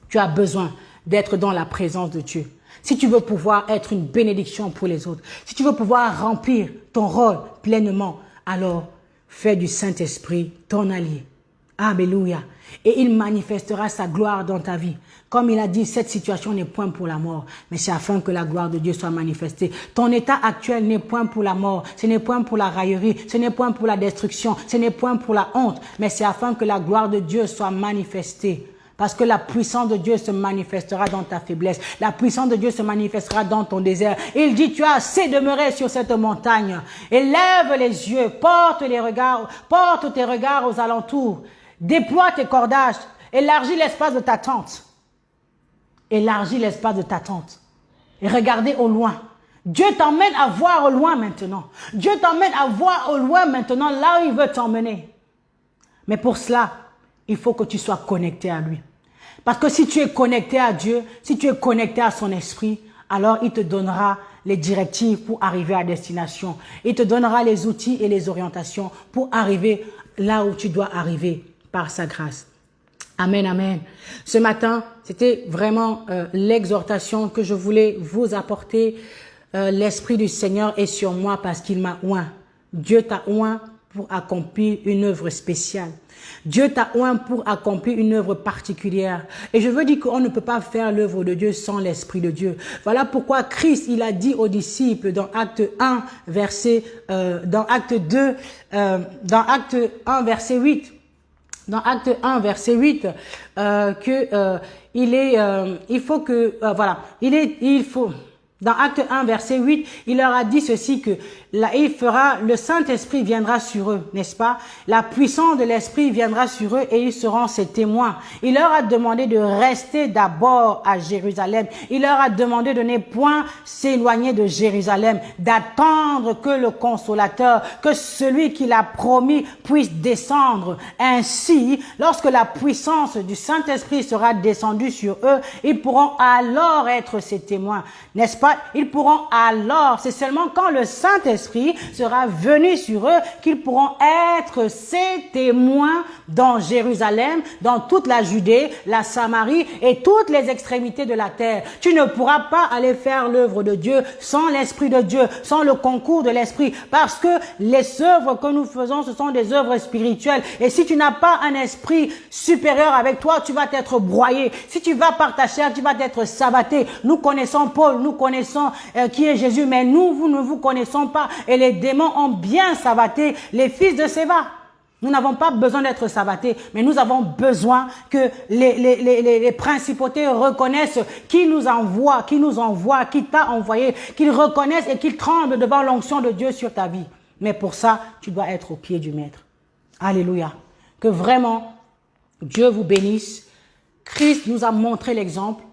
Tu as besoin d'être dans la présence de Dieu. Si tu veux pouvoir être une bénédiction pour les autres, si tu veux pouvoir remplir ton rôle pleinement, alors fais du Saint-Esprit ton allié. Alléluia. Et il manifestera sa gloire dans ta vie. Comme il a dit, cette situation n'est point pour la mort, mais c'est afin que la gloire de Dieu soit manifestée. Ton état actuel n'est point pour la mort, ce n'est point pour la raillerie, ce n'est point pour la destruction, ce n'est point pour la honte, mais c'est afin que la gloire de Dieu soit manifestée. Parce que la puissance de Dieu se manifestera dans ta faiblesse. La puissance de Dieu se manifestera dans ton désert. Il dit, tu as assez demeuré sur cette montagne. Élève les yeux, porte tes regards aux alentours. Déploie tes cordages. Élargis l'espace de ta tente. Élargis l'espace de ta tente. Et regardez au loin. Dieu t'emmène à voir au loin maintenant. Dieu t'emmène à voir au loin maintenant, là où il veut t'emmener. Mais pour cela, il faut que tu sois connecté à lui. Parce que si tu es connecté à Dieu, si tu es connecté à son esprit, alors il te donnera les directives pour arriver à destination. Il te donnera les outils et les orientations pour arriver là où tu dois arriver par sa grâce. Amen, amen. Ce matin, c'était vraiment l'exhortation que je voulais vous apporter. L'Esprit du Seigneur est sur moi parce qu'il m'a oint. Dieu t'a oint pour accomplir une œuvre spéciale. Dieu t'a oint pour accomplir une œuvre particulière. Et je veux dire qu'on ne peut pas faire l'œuvre de Dieu sans l'Esprit de Dieu. Voilà pourquoi Christ, il a dit aux disciples dans Acte 1, dans Acte 1, verset 8, dans Acte 1, verset 8, dans Acte 1, verset 8, il leur a dit ceci que le Saint-Esprit viendra sur eux, n'est-ce pas? La puissance de l'Esprit viendra sur eux et ils seront ses témoins. Il leur a demandé de rester d'abord à Jérusalem. Il leur a demandé de ne point s'éloigner de Jérusalem, d'attendre que le Consolateur, que celui qui l'a promis puisse descendre. Ainsi, lorsque la puissance du Saint-Esprit sera descendue sur eux, ils pourront alors être ses témoins, n'est-ce pas? Ils pourront alors, c'est seulement quand le Saint-Esprit sera venu sur eux qu'ils pourront être ses témoins dans Jérusalem, dans toute la Judée, la Samarie et toutes les extrémités de la terre. Tu ne pourras pas aller faire l'œuvre de Dieu sans l'Esprit de Dieu, sans le concours de l'Esprit, parce que les œuvres que nous faisons, ce sont des œuvres spirituelles. Et si tu n'as pas un esprit supérieur avec toi, tu vas t'être broyé. Si tu vas par ta chair, tu vas t'être sabatté. Nous connaissons Paul, nous connaissons qui est Jésus, mais nous ne vous connaissons pas. Et les démons ont bien sabatté les fils de Séva. Nous n'avons pas besoin d'être sabattés, mais nous avons besoin que les principautés reconnaissent qui nous envoie, qui t'a envoyé, qu'ils reconnaissent et qu'ils tremblent devant l'onction de Dieu sur ta vie. Mais pour ça, tu dois être au pied du Maître. Alléluia. Que vraiment, Dieu vous bénisse. Christ nous a montré l'exemple.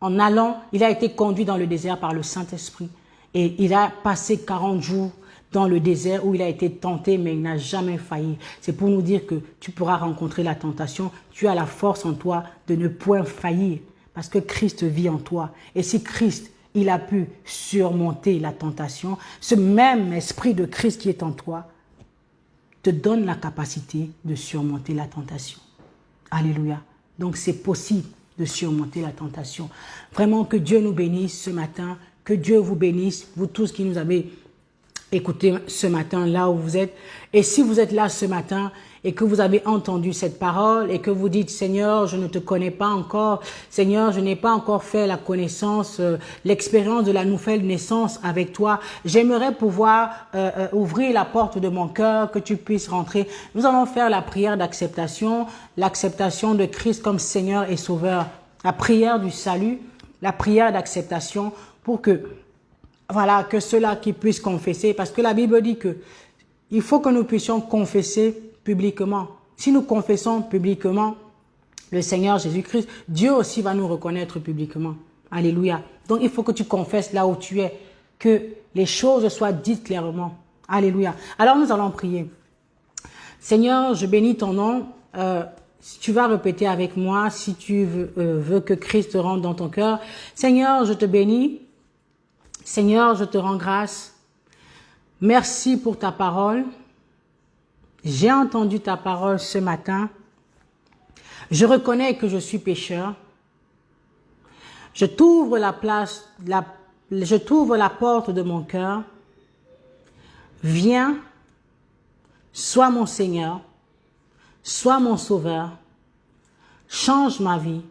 En allant, il a été conduit dans le désert par le Saint-Esprit. Et il a passé 40 jours dans le désert où il a été tenté, mais il n'a jamais failli. C'est pour nous dire que tu pourras rencontrer la tentation. Tu as la force en toi de ne point faillir parce que Christ vit en toi. Et si Christ, il a pu surmonter la tentation, ce même esprit de Christ qui est en toi te donne la capacité de surmonter la tentation. Alléluia. Donc c'est possible de surmonter la tentation. Vraiment que Dieu nous bénisse ce matin. Que Dieu vous bénisse, vous tous qui nous avez écoutés ce matin, là où vous êtes. Et si vous êtes là ce matin et que vous avez entendu cette parole et que vous dites, Seigneur, je ne te connais pas encore. Seigneur, je n'ai pas encore fait la connaissance, l'expérience de la nouvelle naissance avec toi. J'aimerais pouvoir ouvrir la porte de mon cœur, que tu puisses rentrer. Nous allons faire la prière d'acceptation, l'acceptation de Christ comme Seigneur et Sauveur. La prière du salut, la prière d'acceptation, pour que, voilà, que ceux-là qui puissent confesser, parce que la Bible dit que il faut que nous puissions confesser publiquement. Si nous confessons publiquement le Seigneur Jésus-Christ, Dieu aussi va nous reconnaître publiquement. Alléluia. Donc il faut que tu confesses là où tu es, que les choses soient dites clairement. Alléluia. Alors nous allons prier. Seigneur, je bénis ton nom. Tu vas répéter avec moi si tu veux que Christ rentre dans ton cœur. Seigneur, je te bénis. Seigneur, je te rends grâce. Merci pour ta parole. J'ai entendu ta parole ce matin. Je reconnais que je suis pécheur. Je t'ouvre la porte de mon cœur. Viens, sois mon Seigneur, sois mon Sauveur. Change ma vie,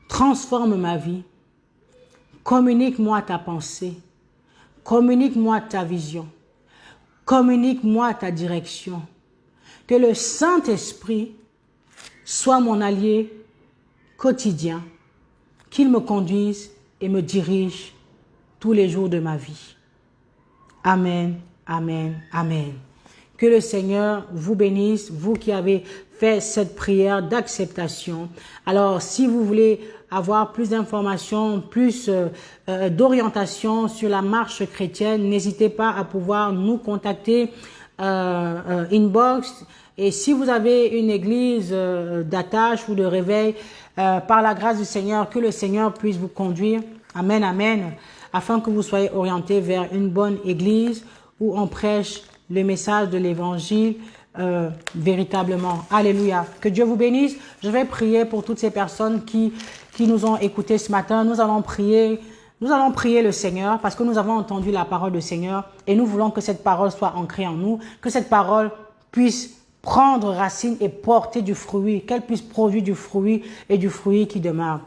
transforme ma vie. Communique-moi ta pensée, communique-moi ta vision, communique-moi ta direction. Que le Saint-Esprit soit mon allié quotidien, qu'il me conduise et me dirige tous les jours de ma vie. Amen, amen, amen. Que le Seigneur vous bénisse, vous qui avez fait cette prière d'acceptation. Alors, si vous voulez avoir plus d'informations, plus d'orientation sur la marche chrétienne, n'hésitez pas à pouvoir nous contacter inbox. Et si vous avez une église d'attache ou de réveil, par la grâce du Seigneur, que le Seigneur puisse vous conduire. Amen, amen. Afin que vous soyez orientés vers une bonne église où on prêche le message de l'évangile véritablement. Alléluia. Que Dieu vous bénisse. Je vais prier pour toutes ces personnes qui nous ont écoutés ce matin. Nous allons prier Nous allons prier le Seigneur parce que nous avons entendu la parole du Seigneur et nous voulons que cette parole soit ancrée en nous, que cette parole puisse prendre racine et porter du fruit, qu'elle puisse produire du fruit et du fruit qui demeure.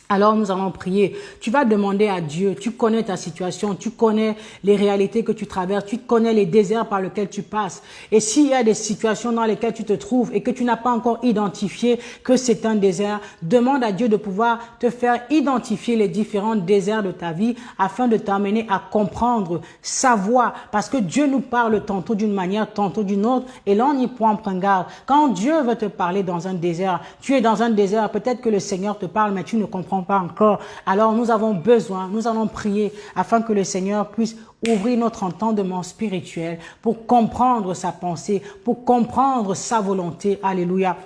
Alors nous allons prier. Tu vas demander à Dieu, tu connais ta situation, tu connais les réalités que tu traverses, tu connais les déserts par lesquels tu passes. Et s'il y a des situations dans lesquelles tu te trouves et que tu n'as pas encore identifié que c'est un désert, demande à Dieu de pouvoir te faire identifier les différents déserts de ta vie afin de t'amener à comprendre sa voix. Parce que Dieu nous parle tantôt d'une manière, tantôt d'une autre et là on y prend garde. Quand Dieu veut te parler dans un désert, tu es dans un désert, peut-être que le Seigneur te parle mais tu ne comprends pas encore. Alors nous avons besoin, nous allons prier afin que le Seigneur puisse ouvrir notre entendement spirituel pour comprendre sa pensée, pour comprendre sa volonté. Alléluia.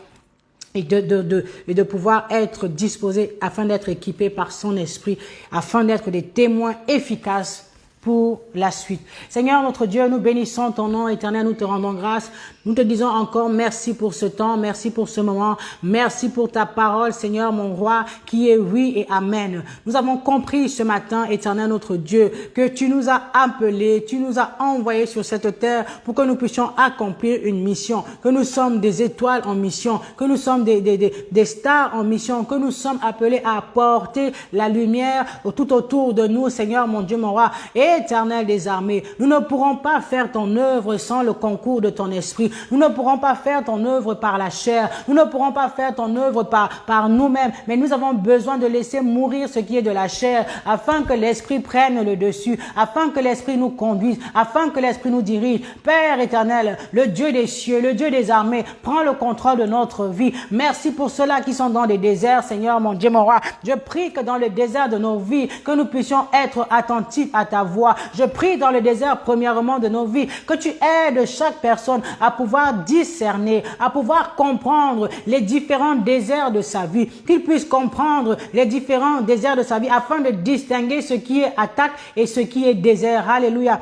Et de pouvoir être disposé afin d'être équipé par son esprit, afin d'être des témoins efficaces pour la suite. Seigneur notre Dieu, nous bénissons ton nom éternel, nous te rendons grâce. Nous te disons encore merci pour ce temps, merci pour ce moment, merci pour ta parole, Seigneur mon roi, qui est oui et amen. Nous avons compris ce matin, éternel notre Dieu, que tu nous as appelés, tu nous as envoyés sur cette terre pour que nous puissions accomplir une mission, que nous sommes des étoiles en mission, que nous sommes des stars en mission, que nous sommes appelés à apporter la lumière tout autour de nous, Seigneur mon Dieu, mon roi, éternel des armées. Nous ne pourrons pas faire ton œuvre sans le concours de ton esprit. Nous ne pourrons pas faire ton œuvre par la chair. Nous ne pourrons pas faire ton œuvre par nous-mêmes. Mais nous avons besoin de laisser mourir ce qui est de la chair afin que l'esprit prenne le dessus, afin que l'esprit nous conduise, afin que l'esprit nous dirige. Père éternel, le Dieu des cieux, le Dieu des armées, prends le contrôle de notre vie. Merci pour ceux-là qui sont dans les déserts, Seigneur mon Dieu, mon roi. Je prie que dans le désert de nos vies, que nous puissions être attentifs à ta voix. Je prie dans le désert, premièrement, de nos vies, que tu aides chaque personne à pouvoir discerner, à pouvoir comprendre les différents déserts de sa vie, qu'il puisse comprendre les différents déserts de sa vie afin de distinguer ce qui est attaque et ce qui est désert. Alléluia.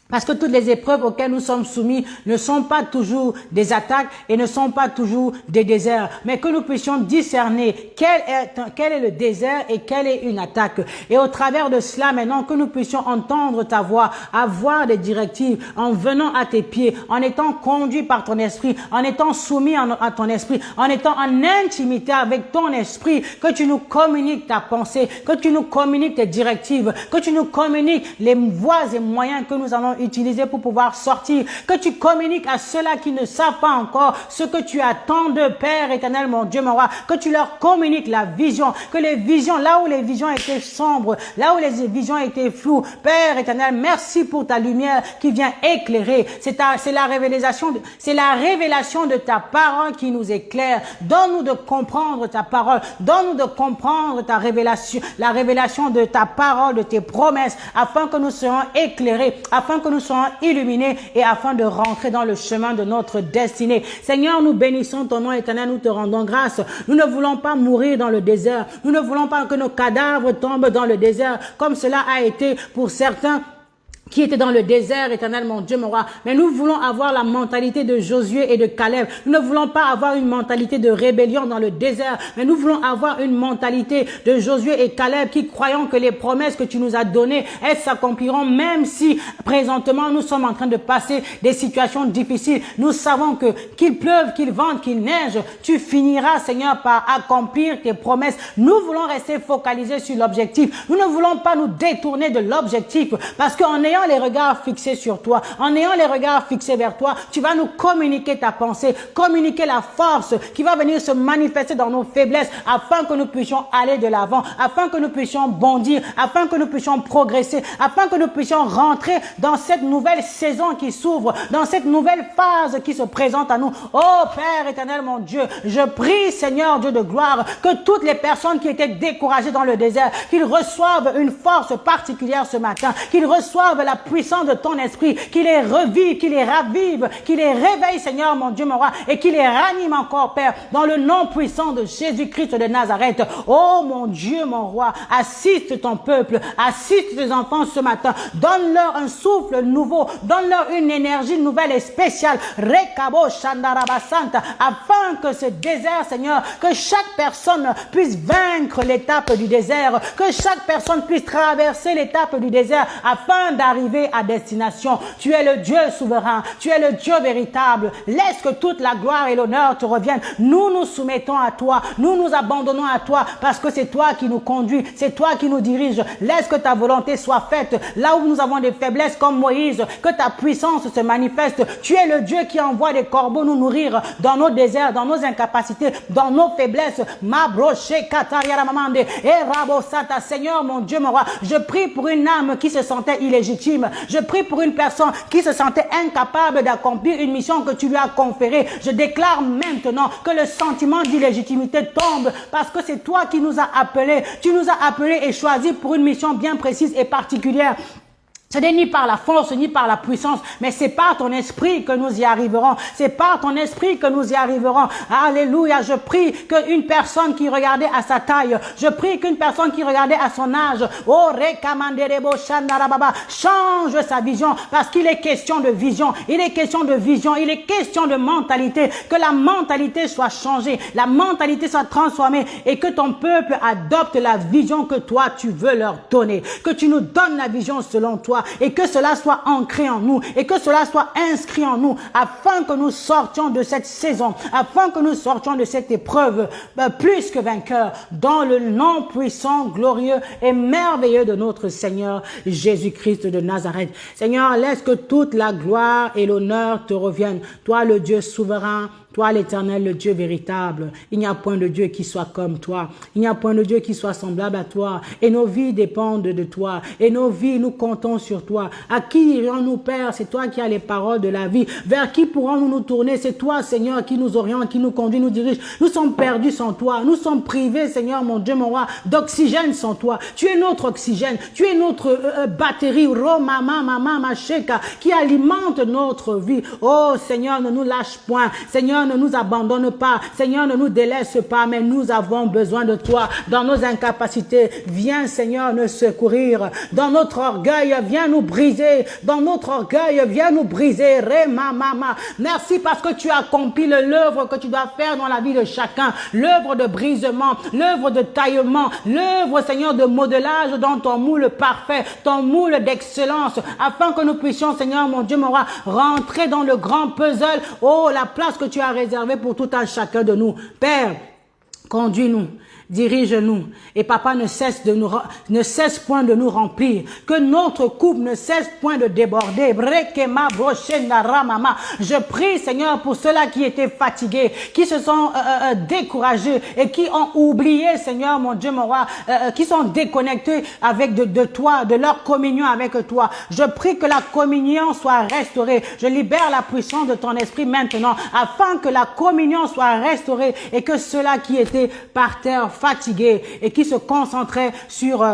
Parce que toutes les épreuves auxquelles nous sommes soumis ne sont pas toujours des attaques et ne sont pas toujours des déserts, mais que nous puissions discerner quel est le désert et quelle est une attaque. Et au travers de cela, maintenant, que nous puissions entendre ta voix, avoir des directives, en venant à tes pieds, en étant conduits par ton esprit, en étant soumis à ton esprit, en étant en intimité avec ton esprit, que tu nous communiques ta pensée, que tu nous communiques tes directives, que tu nous communiques les voies et moyens que nous allons utiliser pour pouvoir sortir, que tu communiques à ceux-là qui ne savent pas encore ce que tu attends de Père éternel, mon Dieu, mon roi, que tu leur communiques la vision, que les visions, là où les visions étaient sombres, là où les visions étaient floues, Père éternel, merci pour ta lumière qui vient éclairer. C'est la révélation de ta parole qui nous éclaire. Donne-nous de comprendre ta parole, donne-nous de comprendre ta révélation, la révélation de ta parole, de tes promesses, afin que nous soyons éclairés, afin que nous soyons illuminés et afin de rentrer dans le chemin de notre destinée. Seigneur, nous bénissons ton nom éternel, nous te rendons grâce. Nous ne voulons pas mourir dans le désert. Nous ne voulons pas que nos cadavres tombent dans le désert, comme cela a été pour certains qui était dans le désert, éternel, mon Dieu, mon roi. Mais nous voulons avoir la mentalité de Josué et de Caleb. Nous ne voulons pas avoir une mentalité de rébellion dans le désert, mais nous voulons avoir une mentalité de Josué et Caleb qui croyons que les promesses que tu nous as données, elles s'accompliront même si présentement nous sommes en train de passer des situations difficiles. Nous savons que qu'il pleuve, qu'il vente, qu'il neige, tu finiras, Seigneur, par accomplir tes promesses. Nous voulons rester focalisés sur l'objectif. Nous ne voulons pas nous détourner de l'objectif parce qu'en ayant les regards fixés sur toi, en ayant les regards fixés vers toi, tu vas nous communiquer ta pensée, communiquer la force qui va venir se manifester dans nos faiblesses afin que nous puissions aller de l'avant, afin que nous puissions bondir, afin que nous puissions progresser, afin que nous puissions rentrer dans cette nouvelle saison qui s'ouvre, dans cette nouvelle phase qui se présente à nous. Oh Père éternel, mon Dieu, je prie, Seigneur Dieu de gloire, que toutes les personnes qui étaient découragées dans le désert, qu'ils reçoivent une force particulière ce matin, qu'ils reçoivent la puissance de ton esprit, qu'il les revive, qu'il les ravive, qu'il les réveille, Seigneur, mon Dieu, mon roi, et qu'il les ranime encore, Père, dans le nom puissant de Jésus-Christ de Nazareth. Oh, mon Dieu, mon roi, assiste ton peuple, assiste tes enfants ce matin, donne-leur un souffle nouveau, donne-leur une énergie nouvelle et spéciale, Rekabo Shandarabasanta, afin que ce désert, Seigneur, que chaque personne puisse vaincre l'étape du désert, que chaque personne puisse traverser l'étape du désert afin d'arriver à destination. Tu es le Dieu souverain, tu es le Dieu véritable. Laisse que toute la gloire et l'honneur te reviennent. Nous nous soumettons à toi, nous nous abandonnons à toi parce que c'est toi qui nous conduis, c'est toi qui nous dirige. Laisse que ta volonté soit faite là où nous avons des faiblesses comme Moïse, que ta puissance se manifeste. Tu es le Dieu qui envoie des corbeaux nous nourrir dans nos déserts, dans nos incapacités, dans nos faiblesses. Ma broche kataria mamande et rabosata. Seigneur, mon Dieu, mon roi, je prie pour une âme qui se sentait illégitime. Je prie pour une personne qui se sentait incapable d'accomplir une mission que tu lui as conférée. Je déclare maintenant que le sentiment d'illégitimité tombe parce que c'est toi qui nous as appelés. Tu nous as appelés et choisis pour une mission bien précise et particulière. Ce n'est ni par la force, ni par la puissance, mais c'est par ton esprit que nous y arriverons. C'est par ton esprit que nous y arriverons. Alléluia. Je prie qu'une personne qui regardait à sa taille, je prie qu'une personne qui regardait à son âge, oh, rekamanderebo shandarababa, change sa vision, parce qu'il est question de vision. Il est question de vision. Il est question de mentalité. Que la mentalité soit changée, la mentalité soit transformée et que ton peuple adopte la vision que toi tu veux leur donner. Que tu nous donnes la vision selon toi. Et que cela soit ancré en nous, et que cela soit inscrit en nous, afin que nous sortions de cette saison, afin que nous sortions de cette épreuve plus que vainqueurs, dans le nom puissant, glorieux et merveilleux de notre Seigneur Jésus-Christ de Nazareth. Seigneur, laisse que toute la gloire et l'honneur te reviennent. Toi, le Dieu souverain, toi, l'Éternel, le Dieu véritable. Il n'y a point de Dieu qui soit comme toi. Il n'y a point de Dieu qui soit semblable à toi. Et nos vies dépendent de toi. Et nos vies, nous comptons sur toi. À qui irions-nous, Père? C'est toi qui as les paroles de la vie. Vers qui pourrons-nous nous tourner? C'est toi, Seigneur, qui nous oriente, qui nous conduit, nous dirige. Nous sommes perdus sans toi. Nous sommes privés, Seigneur, mon Dieu, mon roi, d'oxygène sans toi. Tu es notre oxygène. Tu es notre batterie, qui alimente notre vie. Oh, Seigneur, ne nous lâche point. Seigneur, ne nous abandonne pas. Seigneur, ne nous délaisse pas, mais nous avons besoin de toi. Dans nos incapacités, viens, Seigneur, nous secourir. Dans notre orgueil, viens nous briser. Dans notre orgueil, viens nous briser. Merci parce que tu as accompli l'œuvre que tu dois faire dans la vie de chacun. L'œuvre de brisement, l'œuvre de taillement, l'œuvre, Seigneur, de modelage dans ton moule parfait, ton moule d'excellence, afin que nous puissions, Seigneur, mon Dieu, mon roi, rentrer dans le grand puzzle. Oh, la place que tu as réservé pour tout un chacun de nous. Père, conduis-nous, dirige-nous, et papa ne cesse point de nous remplir, que notre coupe ne cesse point de déborder. Je prie, Seigneur, pour ceux-là qui étaient fatigués, qui se sont découragés et qui ont oublié, Seigneur, mon Dieu, mon roi, qui sont déconnectés avec de toi, de leur communion avec toi. Je prie que la communion soit restaurée. Je libère la puissance de ton esprit maintenant, afin que la communion soit restaurée et que ceux-là qui étaient par terre fatigués et qui se concentraient sur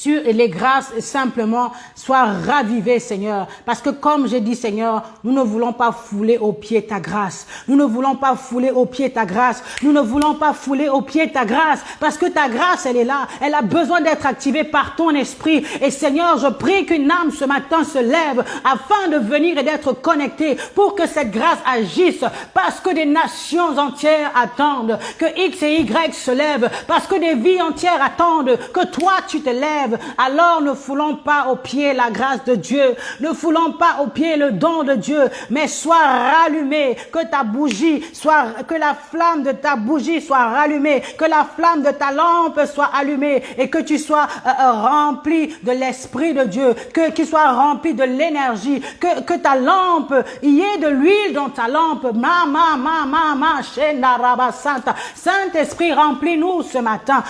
les grâces simplement soient ravivées, Seigneur. Parce que comme j'ai dit, Seigneur, nous ne voulons pas fouler aux pieds ta grâce. Nous ne voulons pas fouler aux pieds ta grâce. Nous ne voulons pas fouler aux pieds ta grâce. Parce que ta grâce, elle est là. Elle a besoin d'être activée par ton esprit. Et Seigneur, je prie qu'une âme ce matin se lève afin de venir et d'être connectée pour que cette grâce agisse. Parce que des nations entières attendent que X et Y se lèvent. Parce que des vies entières attendent que toi, tu te lèves. Alors ne foulons pas aux pieds la grâce de Dieu, ne foulons pas aux pieds le don de Dieu, mais sois rallumé, que ta bougie soit, que la flamme de ta bougie soit rallumée, que la flamme de ta lampe soit allumée et que tu sois rempli de l'Esprit de Dieu, que tu sois rempli de l'énergie, que ta lampe, il y ait de l'huile dans ta lampe. Saint-Esprit, remplis-nous ce matin,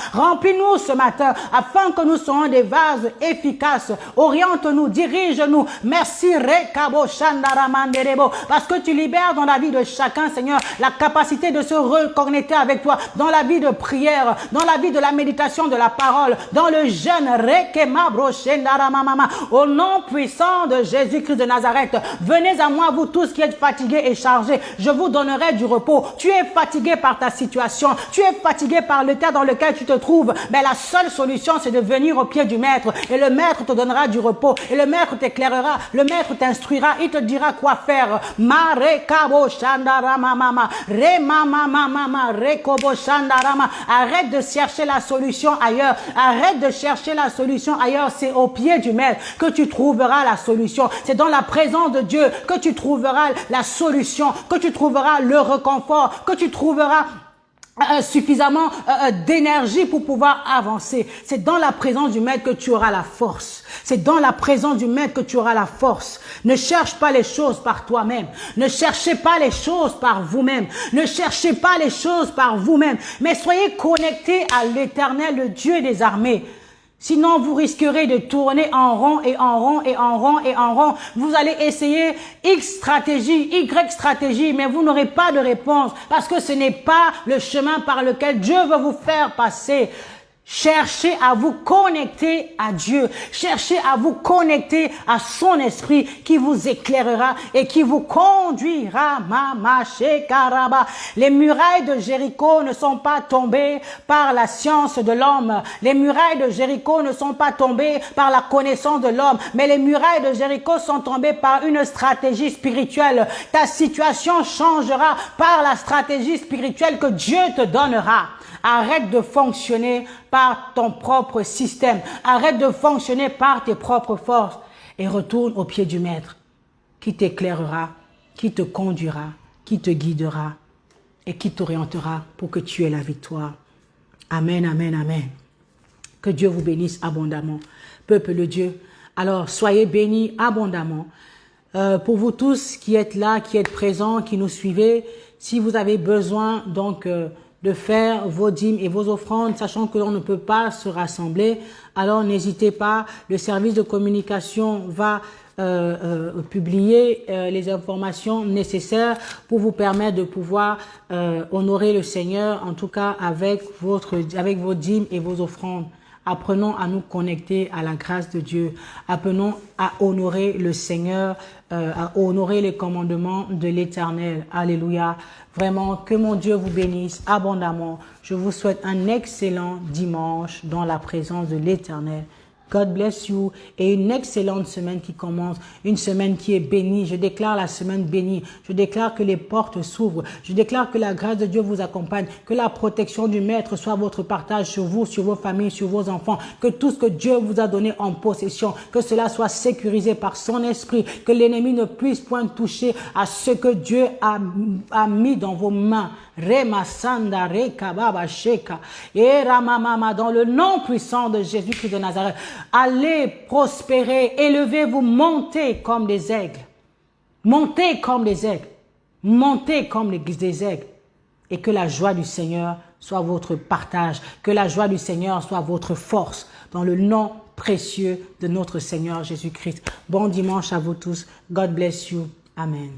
afin que nous soyons serons des vases efficaces. Oriente-nous, dirige-nous. Merci, Rekabo Shandaramanderebo, parce que tu libères dans la vie de chacun, Seigneur, la capacité de se reconnecter avec toi, dans la vie de prière, dans la vie de la méditation de la parole, dans le jeûne, Rekemabro Shendaramamama. Au nom puissant de Jésus-Christ de Nazareth, venez à moi, vous tous qui êtes fatigués et chargés, je vous donnerai du repos. Tu es fatigué par ta situation, tu es fatigué par l'état dans lequel tu te trouves, mais la seule solution, c'est de venir au pied du Maître, et le Maître te donnera du repos, et le Maître t'éclairera, le Maître t'instruira, il te dira quoi faire. Marekabo Shandaramamama, Remamamamama, Rekobo Shandarama. Arrête de chercher la solution ailleurs, arrête de chercher la solution ailleurs, c'est au pied du Maître que tu trouveras la solution, c'est dans la présence de Dieu que tu trouveras la solution, que tu trouveras le réconfort, que tu trouveras suffisamment d'énergie pour pouvoir avancer. C'est dans la présence du Maître que tu auras la force. C'est dans la présence du Maître que tu auras la force. Ne cherche pas les choses par toi-même. Ne cherchez pas les choses par vous-même. Ne cherchez pas les choses par vous-même. Mais soyez connectés à l'Éternel, le Dieu des armées. Sinon, vous risquerez de tourner en rond et en rond et en rond et en rond. Vous allez essayer X stratégie, Y stratégie, mais vous n'aurez pas de réponse parce que ce n'est pas le chemin par lequel Dieu veut vous faire passer. Cherchez à vous connecter à Dieu. Cherchez à vous connecter à son esprit qui vous éclairera et qui vous conduira. Mama Shekaraba. Les murailles de Jéricho ne sont pas tombées par la science de l'homme. Les murailles de Jéricho ne sont pas tombées par la connaissance de l'homme. Mais les murailles de Jéricho sont tombées par une stratégie spirituelle. Ta situation changera par la stratégie spirituelle que Dieu te donnera. Arrête de fonctionner par ton propre système. Arrête de fonctionner par tes propres forces. Et retourne au pied du Maître qui t'éclairera, qui te conduira, qui te guidera et qui t'orientera pour que tu aies la victoire. Amen, amen, amen. Que Dieu vous bénisse abondamment. Peuple de Dieu, alors soyez bénis abondamment. Pour vous tous qui êtes là, qui êtes présents, qui nous suivez, si vous avez besoin donc de faire vos dîmes et vos offrandes, sachant que l'on ne peut pas se rassembler, alors n'hésitez pas, le service de communication va publier les informations nécessaires pour vous permettre de pouvoir honorer le Seigneur, en tout cas avec vos dîmes et vos offrandes. Apprenons à nous connecter à la grâce de Dieu. Apprenons à honorer le Seigneur, à honorer les commandements de l'Éternel. Alléluia. Vraiment, que mon Dieu vous bénisse abondamment. Je vous souhaite un excellent dimanche dans la présence de l'Éternel. God bless you et une excellente semaine qui commence, une semaine qui est bénie. Je déclare la semaine bénie. Je déclare que les portes s'ouvrent. Je déclare que la grâce de Dieu vous accompagne, que la protection du Maître soit votre partage sur vous, sur vos familles, sur vos enfants, que tout ce que Dieu vous a donné en possession, que cela soit sécurisé par son esprit, que l'ennemi ne puisse point toucher à ce que Dieu a mis dans vos mains. Remasanda, Rekababa, Sheka, et Ramamama, dans le nom puissant de Jésus-Christ de Nazareth. Allez prospérer, élevez-vous, montez comme des aigles. Montez comme des aigles. Montez comme des aigles. Et que la joie du Seigneur soit votre partage. Que la joie du Seigneur soit votre force. Dans le nom précieux de notre Seigneur Jésus-Christ. Bon dimanche à vous tous. God bless you. Amen.